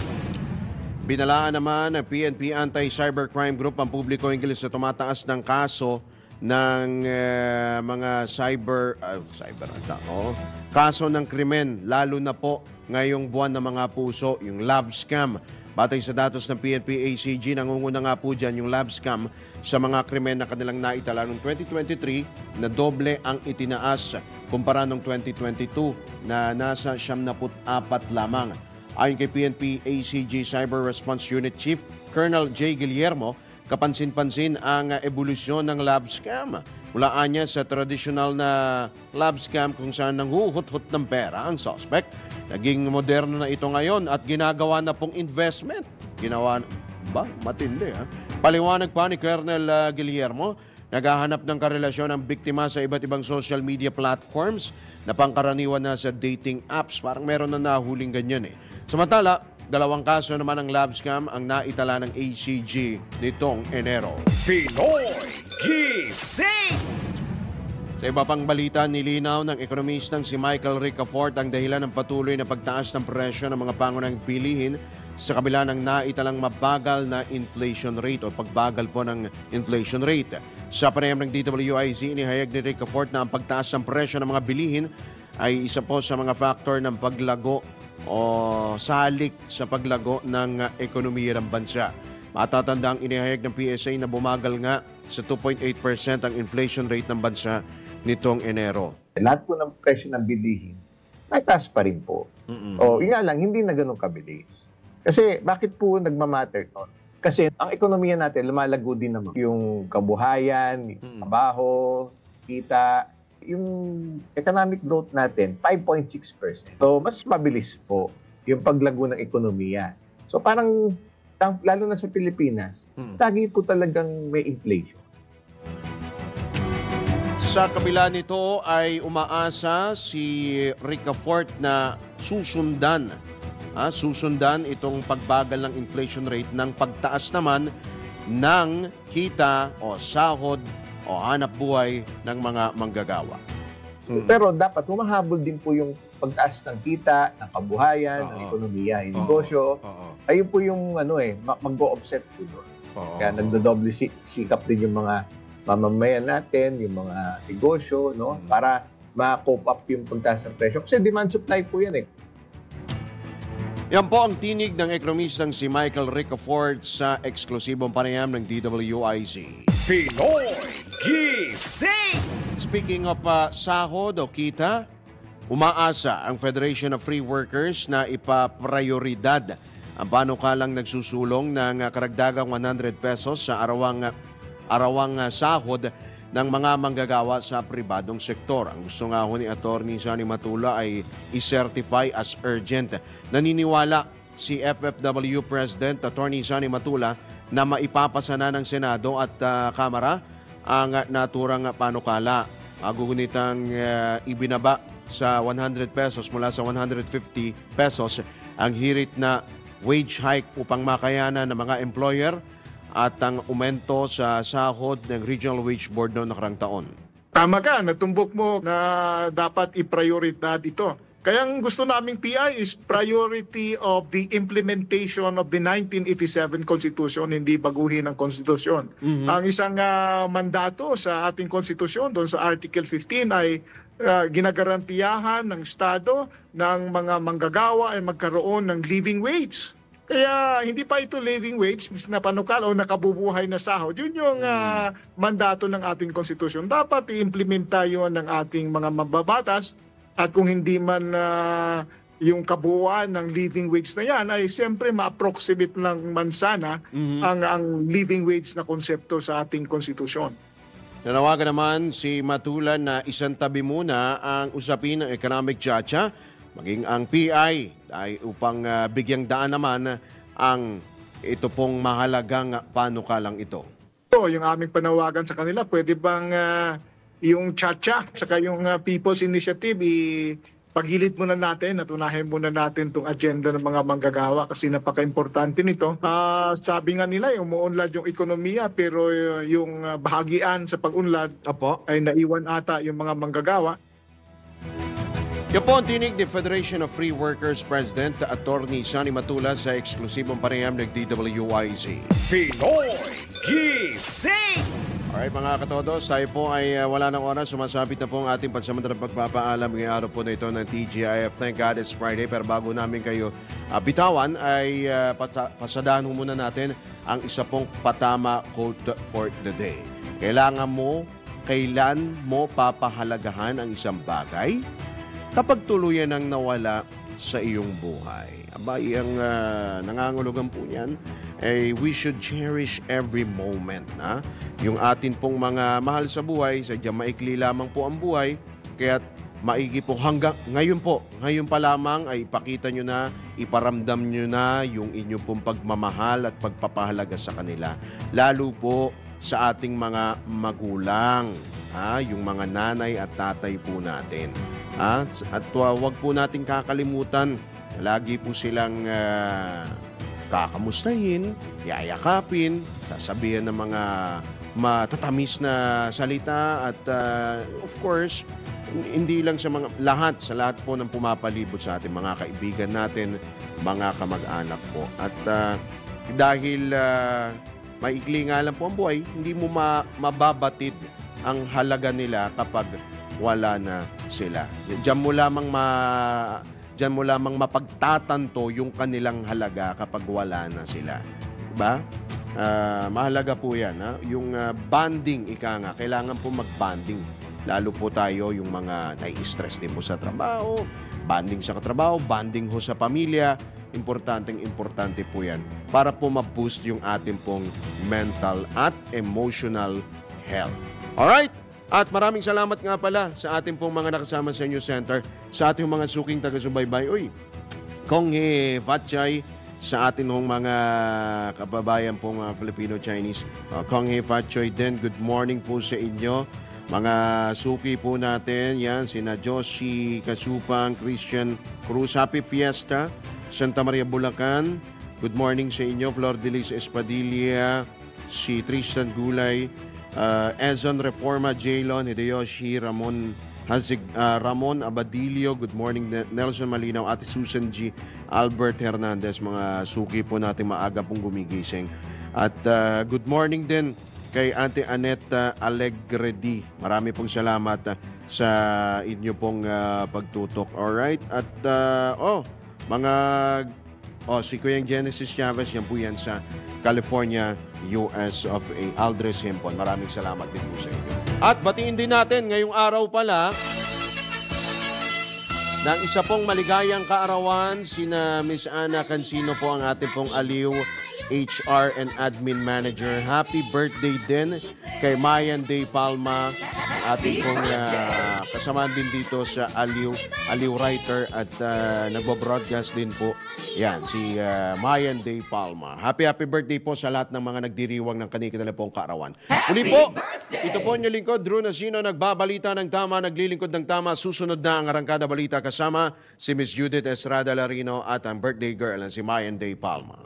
Binalaan naman ng PNP Anti-Cybercrime Group ang publiko hinggil sa tumataas ng kaso ng mga kaso ng krimen, lalo na po ngayong buwan ng mga puso, yung love scam. Batay sa datos ng PNP ACG, nangunguna nga po dyan yung love scam sa mga krimen na kanilang naitala noong 2023 na doble ang itinaas kumpara noong 2022 na nasa 74 lamang. Ayon kay PNP ACG Cyber Response Unit Chief Colonel J. Guillermo, kapansin-pansin ang ebolusyon ng love scam. Mulaan niya sa tradisyonal na love scam kung saan nanghuhut-hut ng pera ang suspect. Naging moderno na ito ngayon at ginagawa na pong investment. Ginawa ba? Matindi ha? Paliwanag pa ni Colonel Guillermo, naghahanap ng karelasyon ang biktima sa iba't ibang social media platforms na pangkaraniwan na sa dating apps. Parang meron na nahuling ganyan eh. Samantala, 2 kaso naman ng love scam ang naitala ng ACG nitong Enero. Pinoy Gising! Sa iba pang balita, nilinaw ng ekonomistang si Michael Ricafort ang dahilan ng patuloy na pagtaas ng presyo ng mga pangunahing bilihin sa kabila ng naitalang mabagal na inflation rate o pagbagal po ng inflation rate. Sa panayam ng DWIZ, inihayag ni Ricafort na ang pagtaas ng presyo ng mga bilihin ay isa po sa mga faktor ng paglago o salik sa paglago ng ekonomiya ng bansa. Matatanda ang inihayag ng PSA na bumagal nga sa 2.8% ang inflation rate ng bansa nitong Enero. Lahat po ng presyo ng bilihin, nagtaas pa rin po. O, yun nga lang, hindi na ganun kabilis. Kasi, bakit po nagmamatter nun? Kasi, ang ekonomiya natin, lumalago din naman. Yung kabuhayan, yung trabaho, kita, yung economic growth natin, 5.6%. So, mas mabilis po yung paglago ng ekonomiya. So, parang, lalo na sa Pilipinas, lagi po talagang may inflation. Sa kabila nito ay umaasa si Ricafort na susundan itong pagbagal ng inflation rate ng pagtaas naman ng kita o sahod o hanap buhay ng mga manggagawa. Pero dapat humahabol din po yung pagtaas ng kita, ng kabuhayan, ng ekonomiya, yung negosyo. Ayun po yung mag-o-offset po doon. Kaya nagdodoble sikap din yung mga mamamayan natin, yung mga negosyo, no? Para ma-cope up yung pagtaas ng presyo. Kasi demand supply po yan eh. Yan po ang tinig ng ekonomistang si Michael Ricafort sa eksklusibong panayam ng DWIZ. Pinoy Gising! Speaking of sahod o kita, umaasa ang Federation of Free Workers na ipaprioridad ang panukalang nagsusulong ng karagdagang 100 pesos sa arawang sahod ng mga manggagawa sa pribadong sektor. Ang gusto nga ho ni Atty. Sonny Matula ay i-certify as urgent. Naniniwala si FFW President Atty. Sonny Matula na maipapasa na ng Senado at Kamara ang naturang panukala. Gugunitang ibinaba sa 100 pesos mula sa 150 pesos ang hirit na wage hike upang makayanan ng mga employer at ang umento sa sahod ng Regional Wage Board noong nakarang taon. Tama ka, natumbok mo na dapat i-prioridad ito. Kaya ang gusto naming PI is priority of the implementation of the 1987 Constitution, hindi baguhin ang Constitution. Ang isang mandato sa ating Constitution, doon sa Article 15 ay ginagarantiyahan ng Estado ng mga manggagawa ay magkaroon ng living wage. Kaya hindi pa ito living wage, na panukal o nakabubuhay na sahod. Yun yung mandato ng ating konstitusyon. Dapat i-implementa yun ng ating mga mababatas. At kung hindi man yung kabuuan ng living wage na yan, ay siyempre ma-approximate lang man sana ang living wage na konsepto sa ating konstitusyon. Nanawagan naman si Matulan na isang tabi muna ang usapin ng economic tsa-tsa, maging ang PI ay upang bigyang daan naman ang ito pong mahalagang panukalang ito. So, yung aming panawagan sa kanila, pwede bang yung tsa-tsa saka yung People's Initiative paghilit muna natin at unahin muna natin itong agenda ng mga manggagawa kasi napaka-importante nito. Sabi nga nila, umuunlad yung ekonomiya pero yung bahagian sa pag-unlad ay naiwan ata yung mga manggagawa. Yan po ang tinig ni Federation of Free Workers President Attorney Sonny Matula sa eksklusibong panayam ng DWIZ. Pinoy Gising! Alright mga katodos, tayo po ay wala ng oras. Sumasabit na po ang ating pansamantalang pagpapaalam ngayong araw po na ito ng TGIF. Thank God it's Friday. Pero bago namin kayo bitawan ay pasadahan muna natin ang isa pong patama quote for the day. Kailan mo papahalagahan ang isang bagay kapag tuluyan ang nawala sa iyong buhay. Abay, ang nangangulugan po niyan ay we should cherish every moment. Yung atin pong mga mahal sa buhay, sadyang maikli lamang po ang buhay, kaya't maigi po hanggang ngayon pa lamang ay ipakita nyo na, iparamdam nyo na yung inyong pong pagmamahal at pagpapahalaga sa kanila. Lalo po sa ating mga magulang, yung mga nanay at tatay po natin. At wag po natin kakalimutan, lagi po silang kakamustahin, yayakapin, sasabihan ng mga matatamis na salita at of course, hindi lang sa sa lahat po ng pumapalibot sa ating mga kaibigan natin, mga kamag-anak po. At dahil maikli nga lang po ang buhay, hindi mo mababatid ang halaga nila kapag wala na sila. Diyan mo lamang mapagtatanto yung kanilang halaga kapag wala na sila. Diba? Mahalaga po yan. Yung bonding, ika nga, kailangan po mag-bonding. Lalo po tayo yung mga nai-stress din po sa trabaho, bonding sa katrabaho, bonding ho sa pamilya. Importante po yan para po ma-boost yung ating pong mental at emotional health. Alright? At maraming salamat nga pala sa ating pong mga nakasama sa News Center, sa ating mga suking taga-subaybay. Kong Fatchay, sa ating mga kababayan pong Filipino-Chinese. Kong Fatchay din, good morning po sa inyo. Mga suki po natin, yan, sina Josie Kasupang, Christian Cruz, Happy Fiesta, Santa Maria, Bulacan. Good morning sa inyo, Flor de Lis Espadilla, si Tristan Gulay, Ezon Reforma, Jaylon, Hideyoshi, Ramon Abadilio, good morning, Nelson Malinaw, Ate Susan G, Albert Hernandez, mga suki po natin maaga pong gumigising. At good morning din kay Ate Annette Alegredi. Marami pong salamat sa inyo pong pagtutok. Alright? At si Kuyang Genesis Chavez, yan po yan sa California, US of A. Aldres Himpon. Maraming salamat din po sa inyo. At batiin din natin ngayong araw pala ng isa pong maligayang kaarawan, sina Miss Ana Cancino po ang ating pong Aliw HR and Admin Manager. Happy birthday din kay Mayan Day Palma, ating pong kasamaan din dito sa Aliw Writer at nagbo-broadcast din po. Yan, si Mayan Day Palma. Happy birthday po sa lahat ng mga nagdiriwang ng kanikinala pong kaarawan. Muli po, ito po niyo lingkod, Drew Nasino, nagbabalita ng tama, naglilingkod ng tama. Susunod na ang Arangkada Balita kasama si Miss Judith Estrada Larino at ang birthday girl na si Mayan Day Palma.